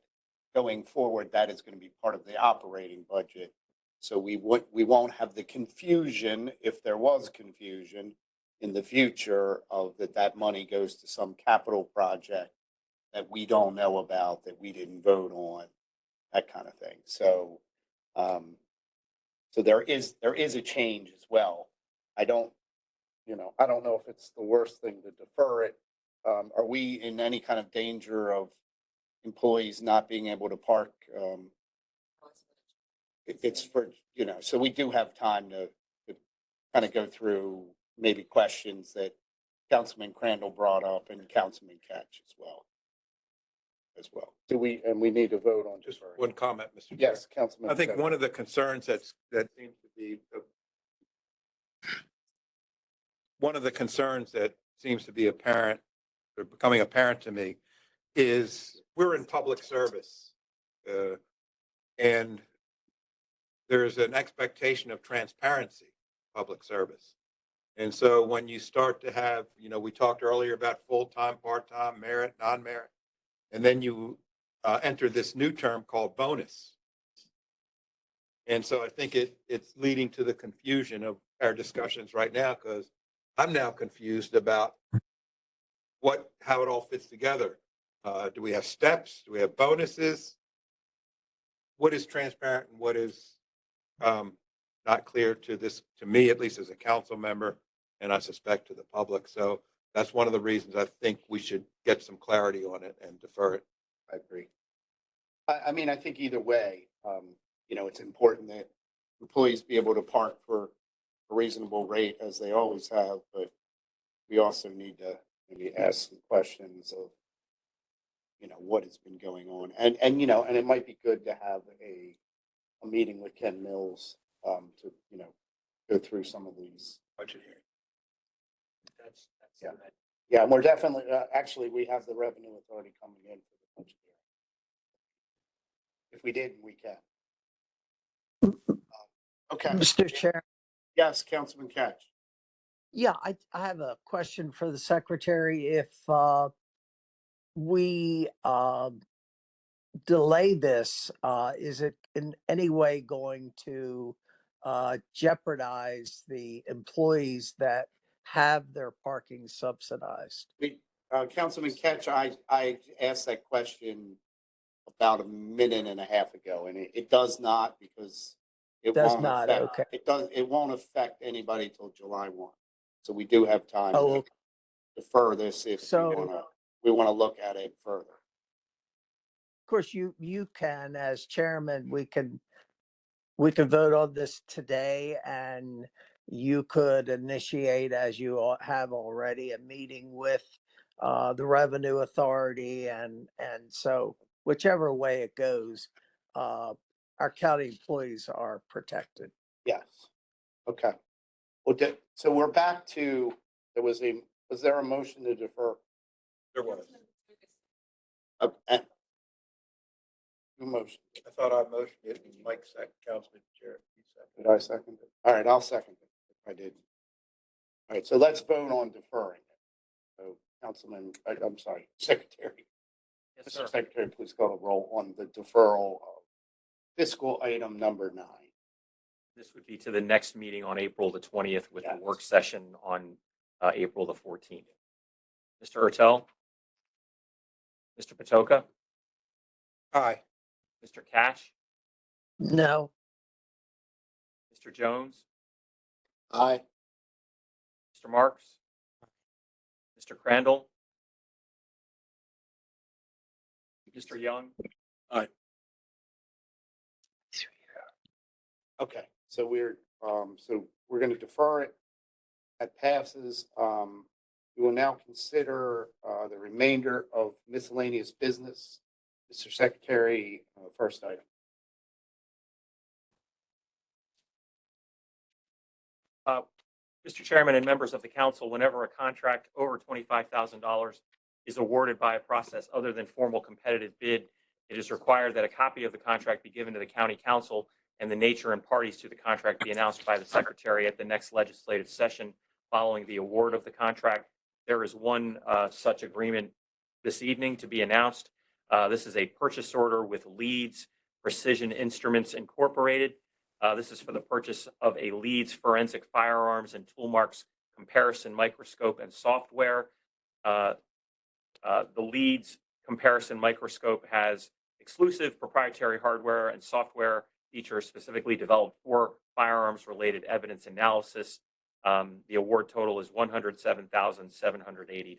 going forward, that is going to be part of the operating budget. So we won't have the confusion, if there was confusion, in the future of that money goes to some capital project that we don't know about, that we didn't vote on, that kind of thing. So, so there is a change as well. I don't know if it's the worst thing to defer it. Are we in any kind of danger of employees not being able to park? It's for, so we do have time to kind of go through maybe questions that Councilman Crandall brought up and Councilman Catch as well. And we need to vote on Just deferring. one comment, Mr. Chair. Yes, Councilman. I think Catch. one of the concerns that seems to be, one of the concerns that seems to be apparent, or becoming apparent to me, is we're in public service. And there's an expectation of transparency, public service. And so when you start to have, we talked earlier about full-time, part-time, merit, non-merit, and then you enter this new term called bonus. And so I think it's leading to the confusion of our discussions right now, because I'm now confused about how it all fits together. Do we have steps? Do we have bonuses? What is transparent and what is not clear to me, at least as a council member, and I suspect to the public. So that's one of the reasons I think we should get some clarity on it and defer it. I agree. I mean, I think either way, it's important that employees be able to park for a reasonable rate as they always have, but we also need to maybe ask some questions of, what has been going on. And it might be good to have a meeting with Ken Mills to, go through some of these. Budget hearing. That's Yeah. Yeah, and we're definitely, actually, we have the revenue authority coming in for the budget hearing. If we didn't, we can. Okay. Mr. Chair, Yes, Councilman Catch. yeah, I have a question for the secretary. If we delay this, is it in any way going to jeopardize the employees that have their parking subsidized? Councilman Catch, I asked that question about a minute and a half ago, and it does not, because it Does won't not, affect, okay. it won't affect anybody till July 1. So we do have time Oh, to okay. defer this if So- we want to look at it further. Of course, you can, as chairman, we can vote on this today, and you could initiate, as you have already, a meeting with the Revenue Authority, and so whichever way it goes, our county employees are protected. Yes. Okay. Well, so we're back to, was there a motion to defer? There was. Okay. Motion. I thought I motioned it, and Mike second, Councilman Chair. Did I second it? All right, I'll second it if I did. All right, so let's vote on deferring it. So Councilman, I'm sorry, Secretary. Yes, sir. Mr. Secretary, please call the roll on the deferral of fiscal item number 9. This would be to the next meeting on April the 20th with the Yes. work session on April the 14th. Mr. Ertel? Mr. Patoka? Aye. Mr. Cash? No, Mr. Jones? Aye. Mr. Marks? Mr. Crandall? Mr. Young? Okay, so we're going to defer it. That passes. We will now consider the remainder of miscellaneous business. Mr. Secretary, first item. Mr. Chairman and members of the council, whenever a contract over $25,000 is awarded by a process other than formal competitive bid, it is required that a copy of the contract be given to the county council and the nature and parties to the contract be announced by the secretary at the next legislative session following the award of the contract. There is one such agreement this evening to be announced. This is a purchase order with Leeds Precision Instruments Incorporated. This is for the purchase of a Leeds Forensic Firearms and Toolmarks comparison microscope and software. The LEADS comparison microscope has exclusive proprietary hardware and software features specifically developed for firearms-related evidence analysis. The award total is $107,780.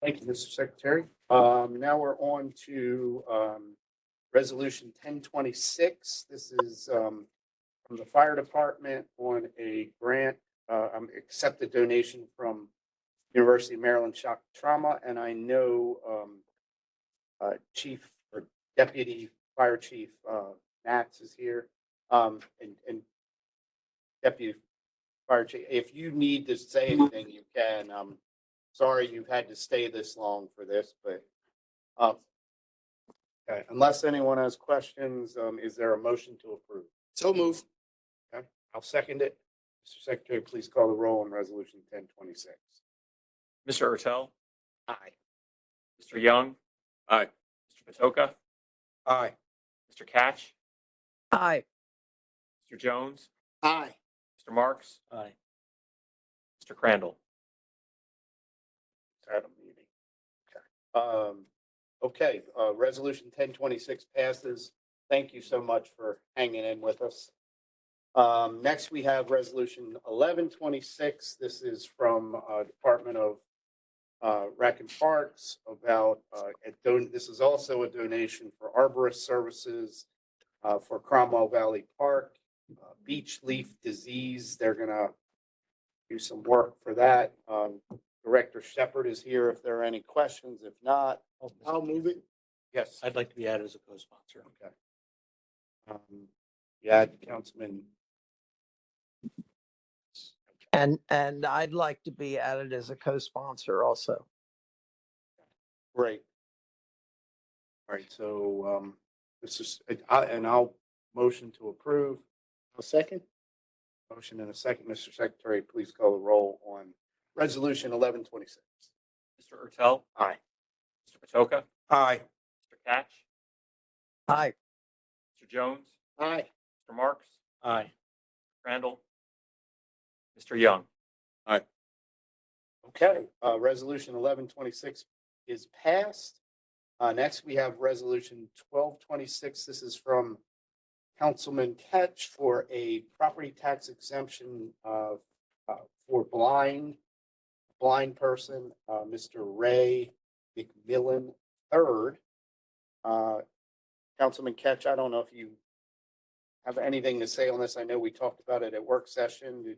Thank you, Mr. Secretary. Now we're on to Resolution 1026. This is from the Fire Department on a grant, accept a donation from University of Maryland Shock Trauma, and I know Chief or Deputy Fire Chief Nats is here, and Deputy Fire Chief. If you need to say anything, you can. Sorry you've had to stay this long for this, but okay. Unless anyone has questions, is there a motion to approve? So move. Okay, I'll second it. Mr. Secretary, please call the roll on Resolution 1026. Mr. Ertel, Aye. Mr. Young, Aye. Mr. Patoka, Aye. Mr. Catch, Aye. Mr. Jones, Aye. Mr. Marks, Aye. Mr. Crandall. At a meeting. Okay, Resolution 1026 passes. Thank you so much for hanging in with us. Next, we have Resolution 1126. This is from Department of Rec and Parks about, this is also a donation for arborist services for Cromwell Valley Park, beech leaf disease. They're gonna do some work for that. Director Shepherd is here if there are any questions. If not, I'll move it. yes. I'd like to be added as a co-sponsor. Okay. Yeah, Councilman. And I'd like to be added as a co-sponsor also. Great. All right, so this is, and I'll motion to approve. A second. Motion and a second. Mr. Secretary, please call the roll on Resolution 1126. Mr. Ertel, Aye. Mr. Patoka, Aye. Mr. Catch, Aye. Mr. Jones, Aye. Mr. Marks, Aye. Mr. Crandall, Mr. Young. Okay, Resolution 1126 is passed. Next, we have Resolution 1226. This is from Councilman Ketch for a property tax exemption for blind person, Mr. Ray McMillan III. Councilman Ketch, I don't know if you have anything to say on this. I know we talked about it at work session. Do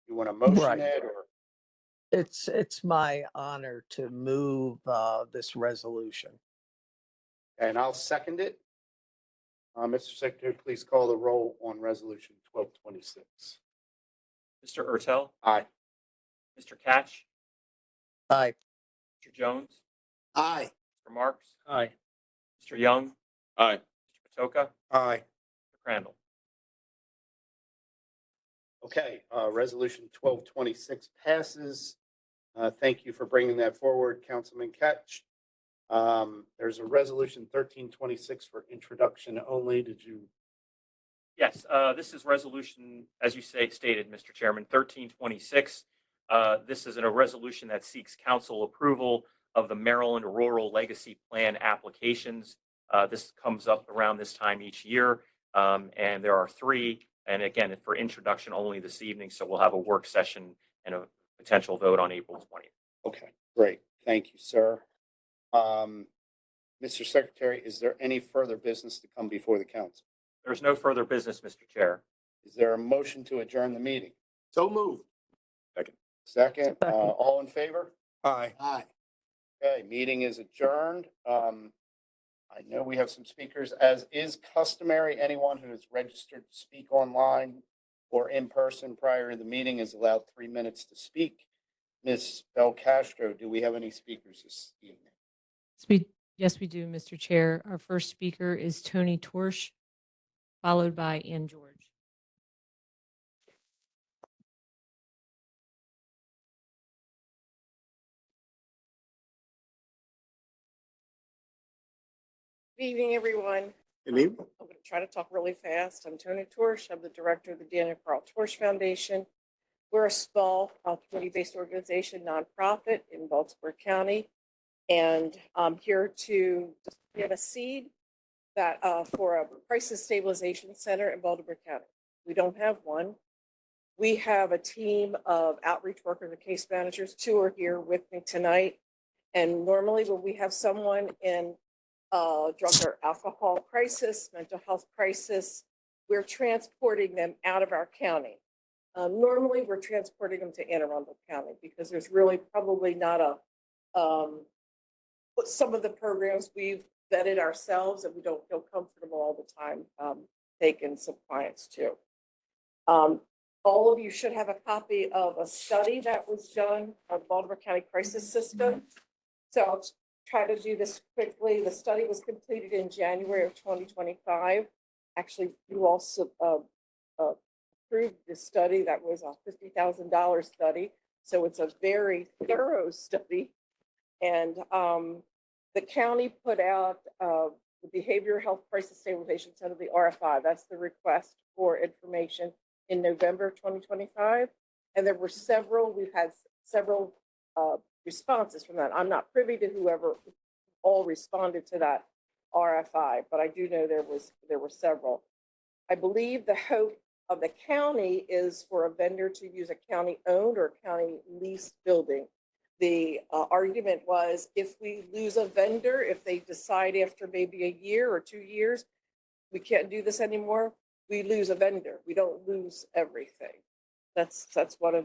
you want to motion Right. it or? It's my honor to move this resolution. And I'll second it. Mr. Secretary, please call the roll on Resolution 1226. Mr. Ertel, Aye. Mr. Catch, Aye. Mr. Jones, Aye. Mr. Marks, Aye. Mr. Young, Aye. Mr. Patoka, Aye. Mr. Crandall. Okay, Resolution 1226 passes. Thank you for bringing that forward, Councilman Ketch. There's a Resolution 1326 for introduction only. Did you? Yes, this is resolution, as you stated, Mr. Chairman, 1326. This is a resolution that seeks council approval of the Maryland Rural Legacy Plan applications. This comes up around this time each year, and there are three. And again, for introduction only this evening, so we'll have a work session and a potential vote on April 20th. Okay, great. Thank you, sir. Mr. Secretary, is there any further business to come before the council? There's no further business, Mr. Chair. Is there a motion to adjourn the meeting? So moved. Second, all in favor? Aye. Aye. Okay, meeting is adjourned. I know we have some speakers, as is customary. Anyone who is registered to speak online or in person prior to the meeting is allowed 3 minutes to speak. Ms. Belcastro, do we have any speakers this evening? Yes, we do, Mr. Chair. Our first speaker is Tony Torsch, followed by Ann George. Good evening, everyone. Good evening. I'm going to try to talk really fast. I'm Tony Torsch. I'm the director of the Daniel Carl Torsch Foundation. We're a small community-based organization, nonprofit in Baltimore County. And I'm here to give a seed that for a crisis stabilization center in Baltimore County. We don't have one. We have a team of outreach workers and case managers. 2 are here with me tonight. And normally when we have someone in drug or alcohol crisis, mental health crisis, we're transporting them out of our county. Normally, we're transporting them to Anne Arundel County because there's really probably not a, some of the programs we've vetted ourselves and we don't feel comfortable all the time taking some clients to. All of you should have a copy of a study that was done on Baltimore County Crisis System. So I'll try to do this quickly. The study was completed in January of 2025. Actually, you also approved this study. That was a $50,000 study. So it's a very thorough study. And the county put out the Behavioral Health Crisis Stabilization Center, the RFI. That's the request for information in November 2025. And there were several, we've had several responses from that. I'm not privy to whoever all responded to that RFI, but I do know there were several. I believe the hope of the county is for a vendor to use a county-owned or county-leased building. The argument was if we lose a vendor, if they decide after maybe a year or 2 years, we can't do this anymore, we lose a vendor. We don't lose everything. That's one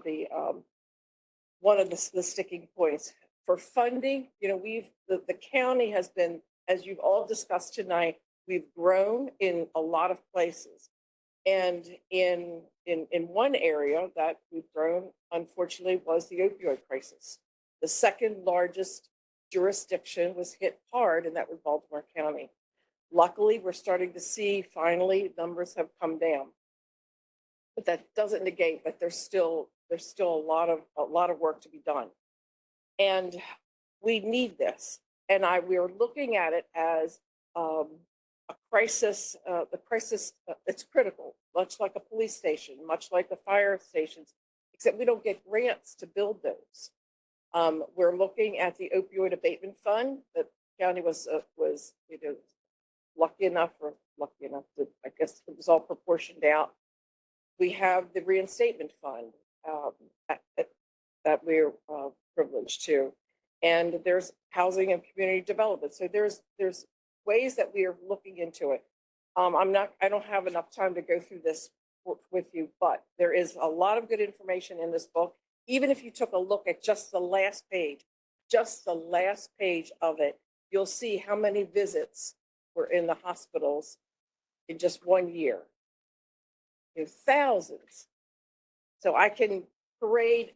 of the sticking points. For funding, you know, the county has been, as you've all discussed tonight, we've grown in a lot of places. And in one area that we've grown, unfortunately, was the opioid crisis. The second largest jurisdiction was hit hard, and that was Baltimore County. Luckily, we're starting to see finally numbers have come down. But that doesn't negate that there's still a lot of work to be done. And we need this. And we're looking at it as a crisis. The crisis, it's critical, much like a police station, much like the fire stations, except we don't get grants to build those. We're looking at the opioid abatement fund that the county was lucky enough to, I guess it was all proportioned out. We have the reinstatement fund that we're privileged to. And there's housing and community development. So there's ways that we are looking into it. I don't have enough time to go through this with you, but there is a lot of good information in this book. Even if you took a look at just the last page of it, you'll see how many visits were in the hospitals in just 1 year. You know, thousands. So I can parade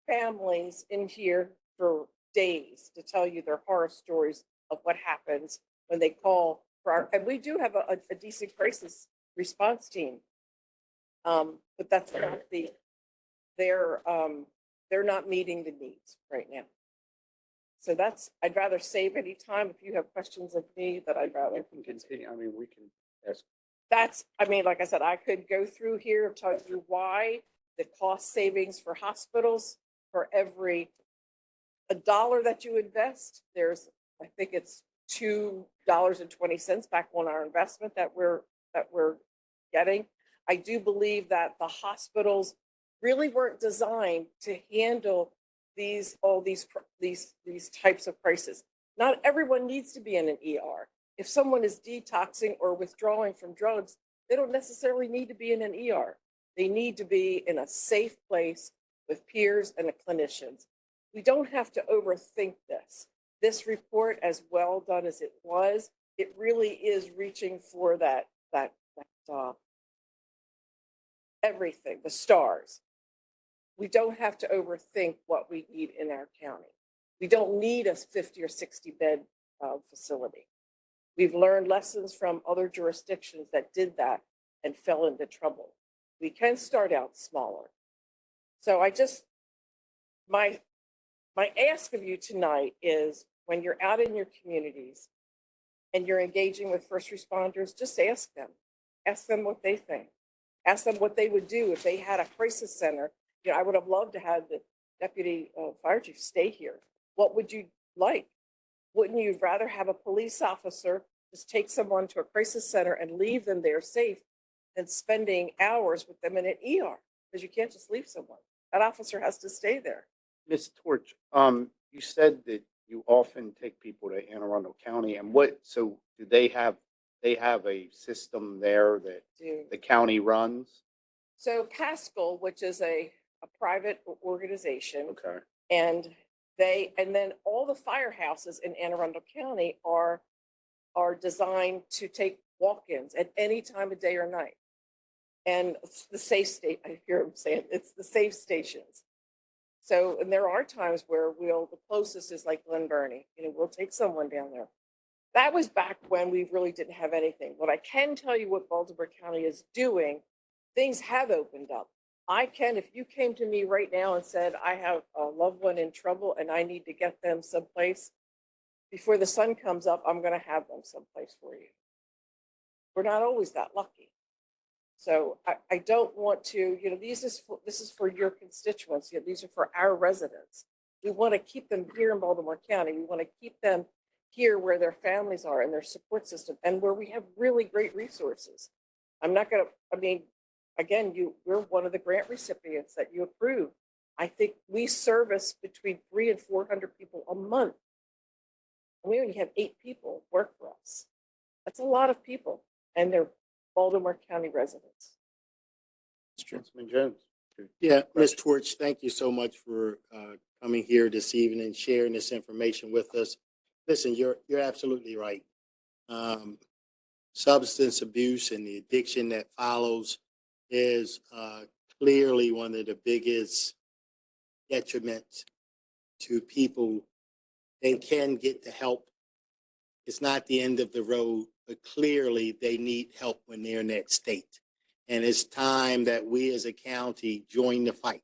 families in here for days to tell you their horror stories of what happens when they call for and we do have a decent crisis response team. But that's not they're not meeting the needs right now. So I'd rather save any time. If you have questions of me, that I'd rather continue. I mean, we can ask. Like I said, I could go through here and tell you why the cost savings for hospitals for every $1 that you invest, I think it's $2.20 back on our investment that we're getting. I do believe that the hospitals really weren't designed to handle all these types of crises. Not everyone needs to be in an ER. If someone is detoxing or withdrawing from drugs, they don't necessarily need to be in an ER. They need to be in a safe place with peers and clinicians. We don't have to overthink this. This report, as well done as it was, it really is reaching for that everything, the stars. We don't have to overthink what we need in our county. We don't need a 50 or 60 bed facility. We've learned lessons from other jurisdictions that did that and fell into trouble. We can start out smaller. So my ask of you tonight is when you're out in your communities and you're engaging with first responders, just ask them. Ask them what they think. Ask them what they would do if they had a crisis center. You know, I would have loved to have the deputy fire chief stay here. What would you like? Wouldn't you rather have a police officer just take someone to a crisis center and leave them there safe than spending hours with them in an ER? Because you can't just leave someone. That officer has to stay there. Ms. Torch, you said that you often take people to Anne Arundel County, and so do they have a system there that Do. the county runs? So Pascal, which is a private organization, Okay. and then all the firehouses in Anne Arundel County are designed to take walk-ins at any time of day or night. And it's the safe state, I hear him saying, it's the safe stations. So, and there are times where the closest is like Glen Burnie, you know, we'll take someone down there. That was back when we really didn't have anything. What I can tell you what Baltimore County is doing, things have opened up. If you came to me right now and said, I have a loved one in trouble and I need to get them someplace, before the sun comes up, I'm going to have them someplace for you. We're not always that lucky. So I don't want to, you know, this is for your constituents. You know, these are for our residents. We want to keep them here in Baltimore County. We want to keep them here where their families are and their support system and where we have really great resources. Again, we're one of the grant recipients that you approved. I think we service between 300 and 400 people a month. And we only have 8 people work for us. That's a lot of people, and they're Baltimore County residents. Councilman Jones. Yeah, Ms. Torch, thank you so much for coming here this evening and sharing this information with us. Listen, you're absolutely right. Substance abuse and the addiction that follows is clearly one of the biggest detriments to people. They can get the help. It's not the end of the road, but clearly they need help when they're in that state. And it's time that we as a county join the fight,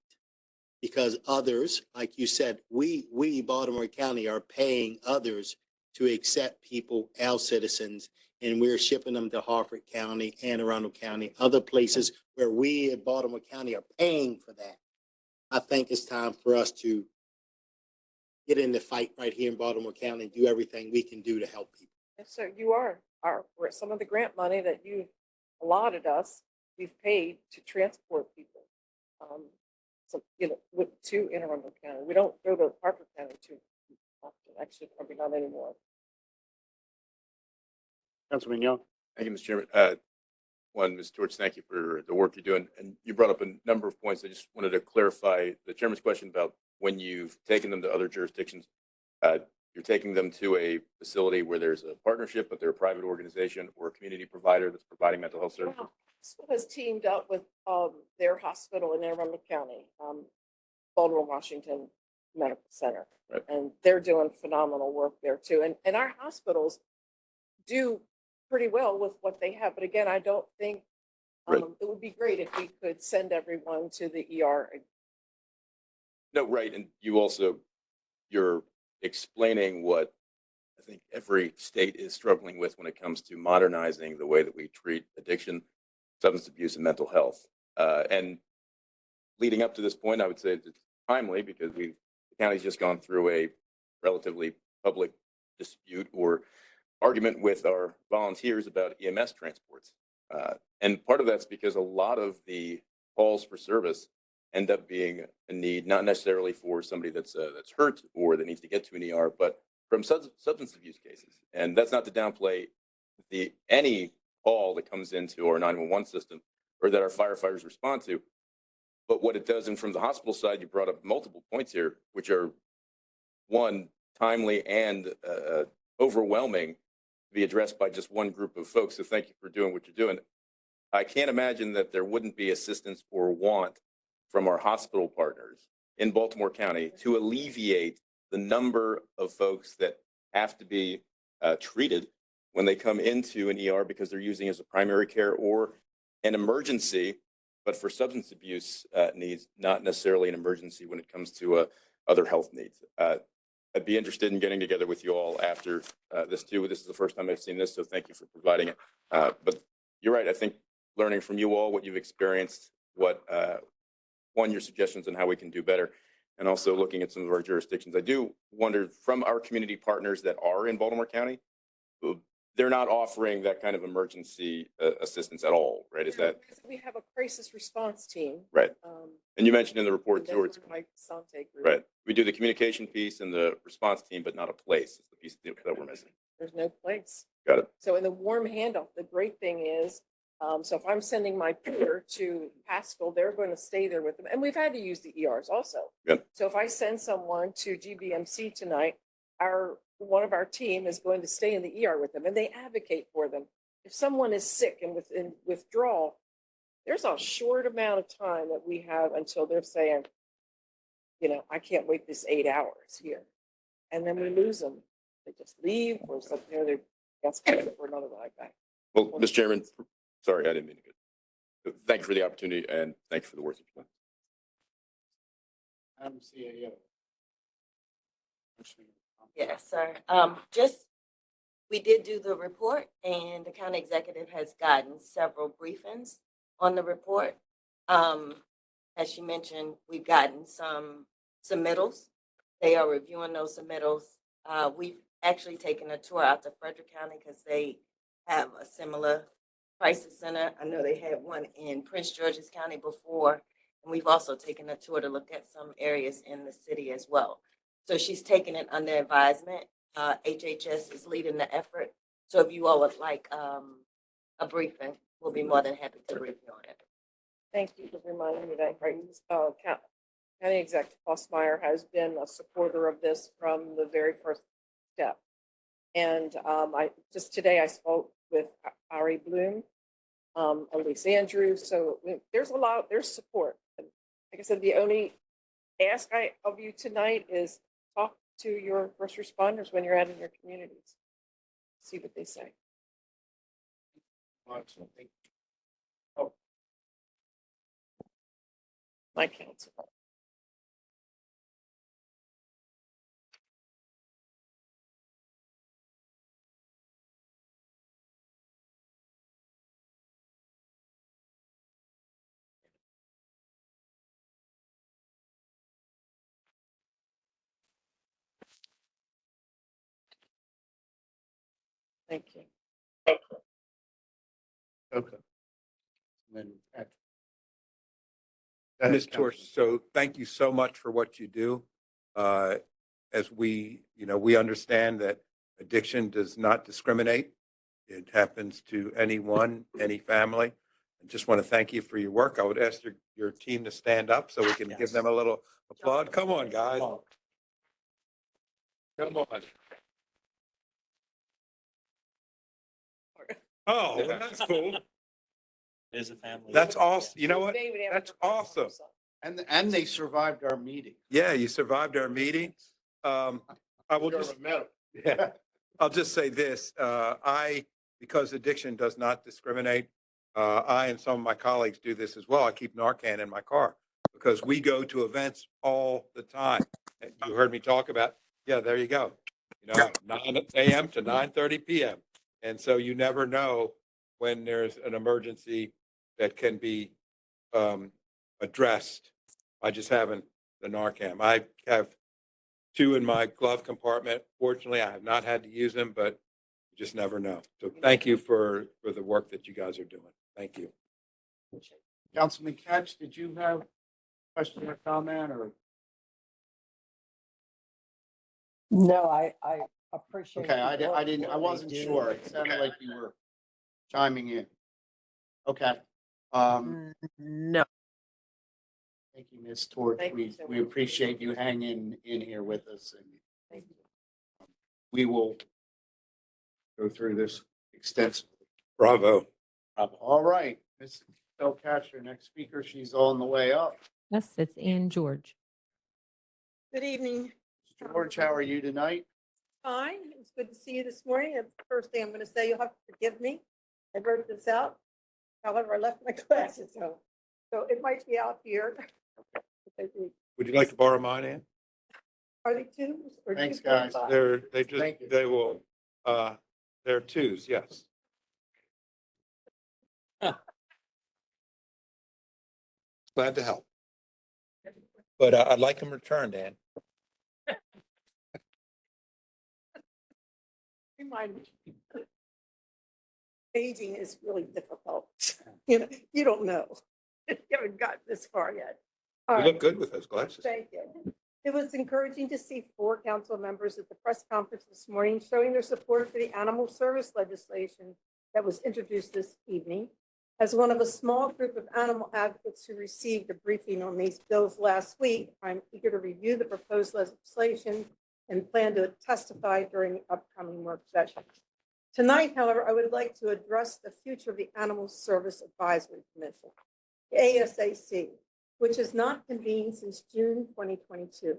because others, like you said, we Baltimore County are paying others to accept people, our citizens, and we're shipping them to Harford County, Anne Arundel County, other places where we in Baltimore County are paying for that. I think it's time for us to get in the fight right here in Baltimore County and do everything we can do to help people. Yes, sir. You are some of the grant money that you've allotted us, we've paid to transport people. To Anne Arundel County. We don't go to Harford County too often. Actually, probably not anymore. Councilman Young. Thank you, Mr. Chairman. Ms. George, thank you for the work you're doing. And you brought up a number of points. I just wanted to clarify the chairman's question about when you've taken them to other jurisdictions. You're taking them to a facility where there's a partnership, but they're a private organization or a community provider that's providing mental health services. Well, Hospital has teamed up with their hospital in Anne Arundel County, Baltimore Washington Medical Center, Right. and they're doing phenomenal work there too. And our hospitals do pretty well with what they have. But again, I don't think Right. it would be great if we could send everyone to the ER. No, right. And you're explaining what I think every state is struggling with when it comes to modernizing the way that we treat addiction, substance abuse, and mental health. And leading up to this point, I would say it's timely because the county's just gone through a relatively public dispute or argument with our volunteers about EMS transports. And part of that's because a lot of the calls for service end up being a need, not necessarily for somebody that's hurt or that needs to get to an ER, but from substance abuse cases. And that's not to downplay any call that comes into our 911 system or that our firefighters respond to. But what it does, and from the hospital side, you brought up multiple points here, which are, one, timely and overwhelming to be addressed by just one group of folks. So thank you for doing what you're doing. I can't imagine that there wouldn't be assistance or want from our hospital partners in Baltimore County to alleviate the number of folks that have to be treated when they come into an ER because they're using as a primary care or an emergency, but for substance abuse needs, not necessarily an emergency when it comes to other health needs. I'd be interested in getting together with you all after this too. This is the first time I've seen this, so thank you for providing it. But you're right. I think learning from you all, what you've experienced, your suggestions on how we can do better, and also looking at some of our jurisdictions. I do wonder from our community partners that are in Baltimore County, they're not offering that kind of emergency assistance at all, right? Is that We have a crisis response team. right? And you mentioned in the report And too, that's it's my Sante group. right. We do the communication piece and the response team, but not a place. It's the piece that we're missing. There's no place. Got it. So in the warm handoff, the great thing is, so if I'm sending my peer to Haskell, they're going to stay there with them. And we've had to use the ERs also. Good. So if I send someone to GBMC tonight, one of our team is going to stay in the ER with them and they advocate for them. If someone is sick and in withdrawal, there's a short amount of time that we have until they're saying, I can't wait this 8 hours here. And then we lose them. They just leave or something, they're asking for another ride back. Well, Mr. Chairman, sorry, I didn't mean to get. Thank you for the opportunity and thank you for the work you've done. CAO. Yes, sir. We did do the report and the county executive has gotten several briefings on the report. As she mentioned, we've gotten some submittals. They are reviewing those submittals. We've actually taken a tour out to Frederick County because they have a similar crisis center. I know they had one in Prince George's County before, and we've also taken a tour to look at some areas in the city as well. So she's taking it under advisement. HHS is leading the effort. So if you all would like a briefing, we'll be more than happy to brief you on it. Thank you for reminding me that. County Executive Fossmeyer has been a supporter of this from the very first step. And today I spoke with Ari Bloom, Elise Andrews. So there's support. And like I said, the only ask of you tonight is talk to your first responders when you're out in your communities. See what they say. My counsel. Thank you. Okay. And then Ms. Torch, so thank you so much for what you do. As we understand that addiction does not discriminate. It happens to anyone, any family. I just want to thank you for your work. I would ask your team to stand up so we can give them a little applaud. Come on, guys. Come on. Oh, well, that's cool. Is a family. That's awesome. You know what? That's awesome. And they survived our meeting. Yeah, you survived our meeting. I will just, yeah, I'll just say this. Because addiction does not discriminate, I and some of my colleagues do this as well. I keep Narcan in my car because we go to events all the time. You heard me talk about, yeah, there you go. 9 a.m. to 9:30 p.m. And so you never know when there's an emergency that can be addressed by just having the Narcan. I have 2 in my glove compartment. Fortunately, I have not had to use them, but you just never know. So thank you for the work that you guys are doing. Thank you. Councilman Catch, did you have a question or comment or? No, I appreciate. Okay, the work I didn't, I that they wasn't do. sure. It sounded like you were chiming in. Okay. No, Thank you, Ms. Torch. Thank you so We much. appreciate you hanging in here with us and Thank you. we will go through this extensively. Bravo. All right, Ms. Del Catch, our next speaker, she's on the way up. Yes, it's Ann George. Good evening. George, how are you tonight? Fine. It was good to see you this morning. That's the first thing I'm going to say. You'll have to forgive me. I wrote this out. However, I left my glasses home. So it might be out here. Would you like to borrow mine, Ann? Are they twos? or Thanks, 2.5? guys. They just, Thank you. they will, they're twos, yes. Glad to help. But I'd like them returned, Ann. Remind me. Aging is really difficult. You know, you don't know. You haven't gotten this far yet. All You right. look good with those glasses. Thank you. It was encouraging to see 4 council members at the press conference this morning showing their support for the animal service legislation that was introduced this evening. As one of a small group of animal advocates who received a briefing on these bills last week, I'm eager to review the proposed legislation and plan to testify during the upcoming work session. Tonight, however, I would like to address the future of the Animal Service Advisory Commission, the ASAC, which has not convened since June 2022.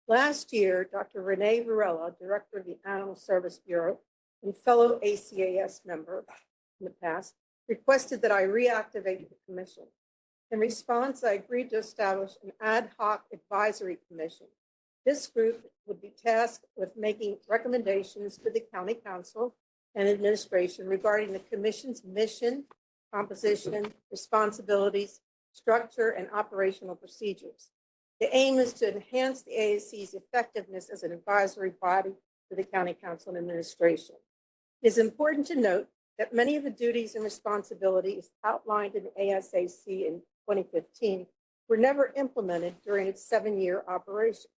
Last year, Dr. Renee Varela, Director of the Animal Service Bureau and fellow ACAS member in the past, requested that I reactivate the commission. In response, I agreed to establish an ad hoc advisory commission. This group would be tasked with making recommendations to the county council and administration regarding the commission's mission, composition, responsibilities, structure, and operational procedures. The aim is to enhance the AAC's effectiveness as an advisory body to the county council and administration. It is important to note that many of the duties and responsibilities outlined in the ASAC in 2015 were never implemented during its 7-year operation.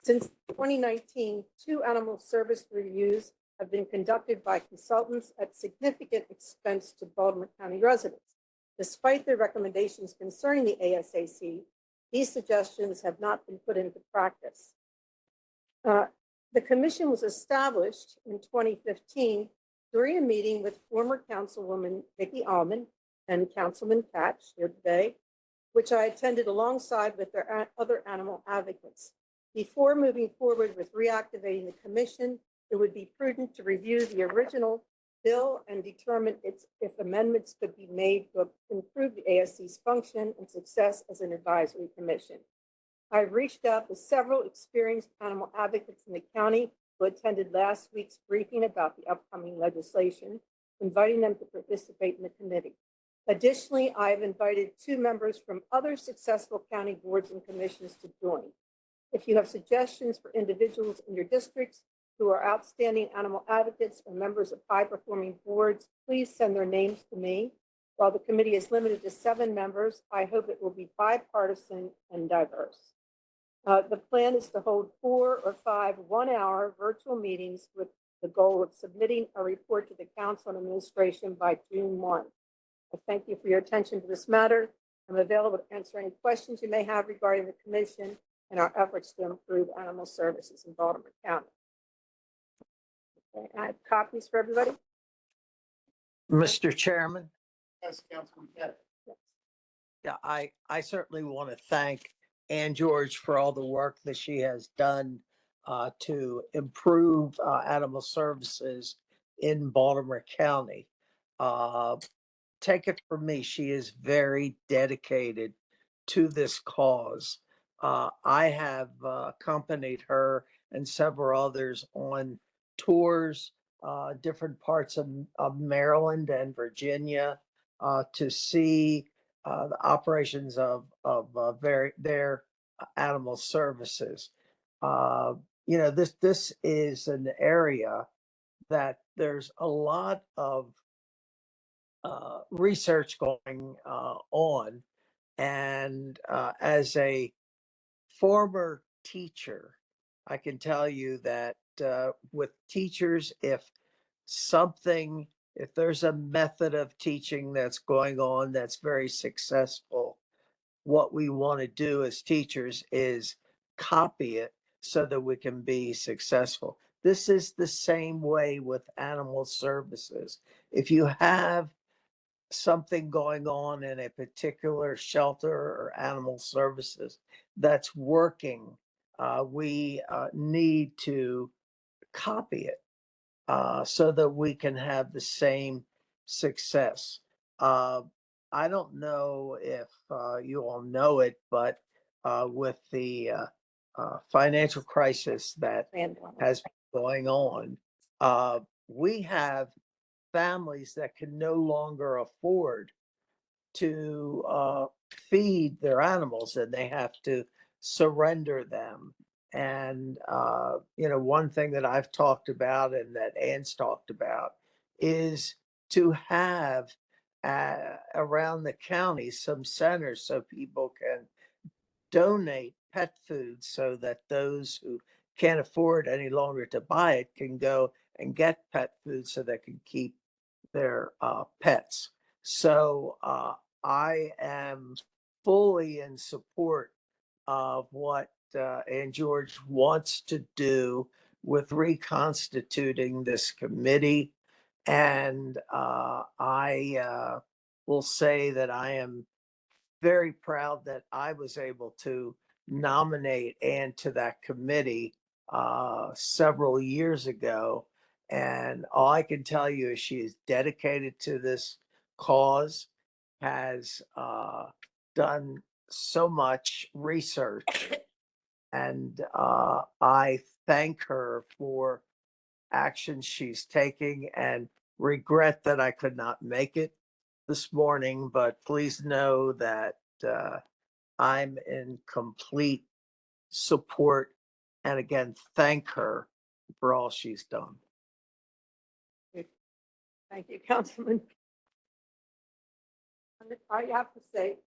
Since 2019, 2 animal service reviews have been conducted by consultants at significant expense to Baltimore County residents. Despite their recommendations concerning the ASAC, these suggestions have not been put into practice. The commission was established in 2015 during a meeting with former Councilwoman Vicki Allman and Councilman Patch here today, which I attended alongside with their other animal advocates. Before moving forward with reactivating the commission, it would be prudent to review the original bill and determine if amendments could be made to improve the ASC's function and success as an advisory commission. I've reached out to several experienced animal advocates in the county who attended last week's briefing about the upcoming legislation, inviting them to participate in the committee. Additionally, I have invited 2 members from other successful county boards and commissions to join. If you have suggestions for individuals in your districts who are outstanding animal advocates or members of high-performing boards, please send their names to me. While the committee is limited to 7 members, I hope it will be bipartisan and diverse. The plan is to hold 4 or 5 one-hour virtual meetings with the goal of submitting a report to the council and administration by June 1. I thank you for your attention to this matter. I'm available to answer any questions you may have regarding the commission and our efforts to improve animal services in Baltimore County. Okay, I have copies for everybody. Mr. Chairman, Yes, Councilman Pettit. yeah, I certainly want to thank Ann George for all the work that she has done to improve animal services in Baltimore County. Take it from me, she is very dedicated to this cause. I have accompanied her and several others on tours, different parts of Maryland and Virginia, to see the operations of their animal services. You know, this is an area that there's a lot of research going on. And as a former teacher, I can tell you that with teachers, if there's a method of teaching that's going on that's very successful, what we want to do as teachers is copy it so that we can be successful. This is the same way with animal services. If you have something going on in a particular shelter or animal services that's working, we need to copy it so that we can have the same success. I don't know if you all know it, but with the financial crisis that Landline. has been going on, we have families that can no longer afford to feed their animals and they have to surrender them. And, one thing that I've talked about and that Ann's talked about is to have around the county some centers so people can donate pet food so that those who can't afford any longer to buy it can go and get pet food so they can keep their pets. So I am fully in support of what Ann George wants to do with reconstituting this committee. And I will say that I am very proud that I was able to nominate Ann to that committee several years ago. And all I can tell you is she is dedicated to this cause, has done so much research, and I thank her for actions she's taking and regret that I could not make it this morning, but please know that I'm in complete support. And again, thank her for all she's done. Thank you, Councilman. I have to say,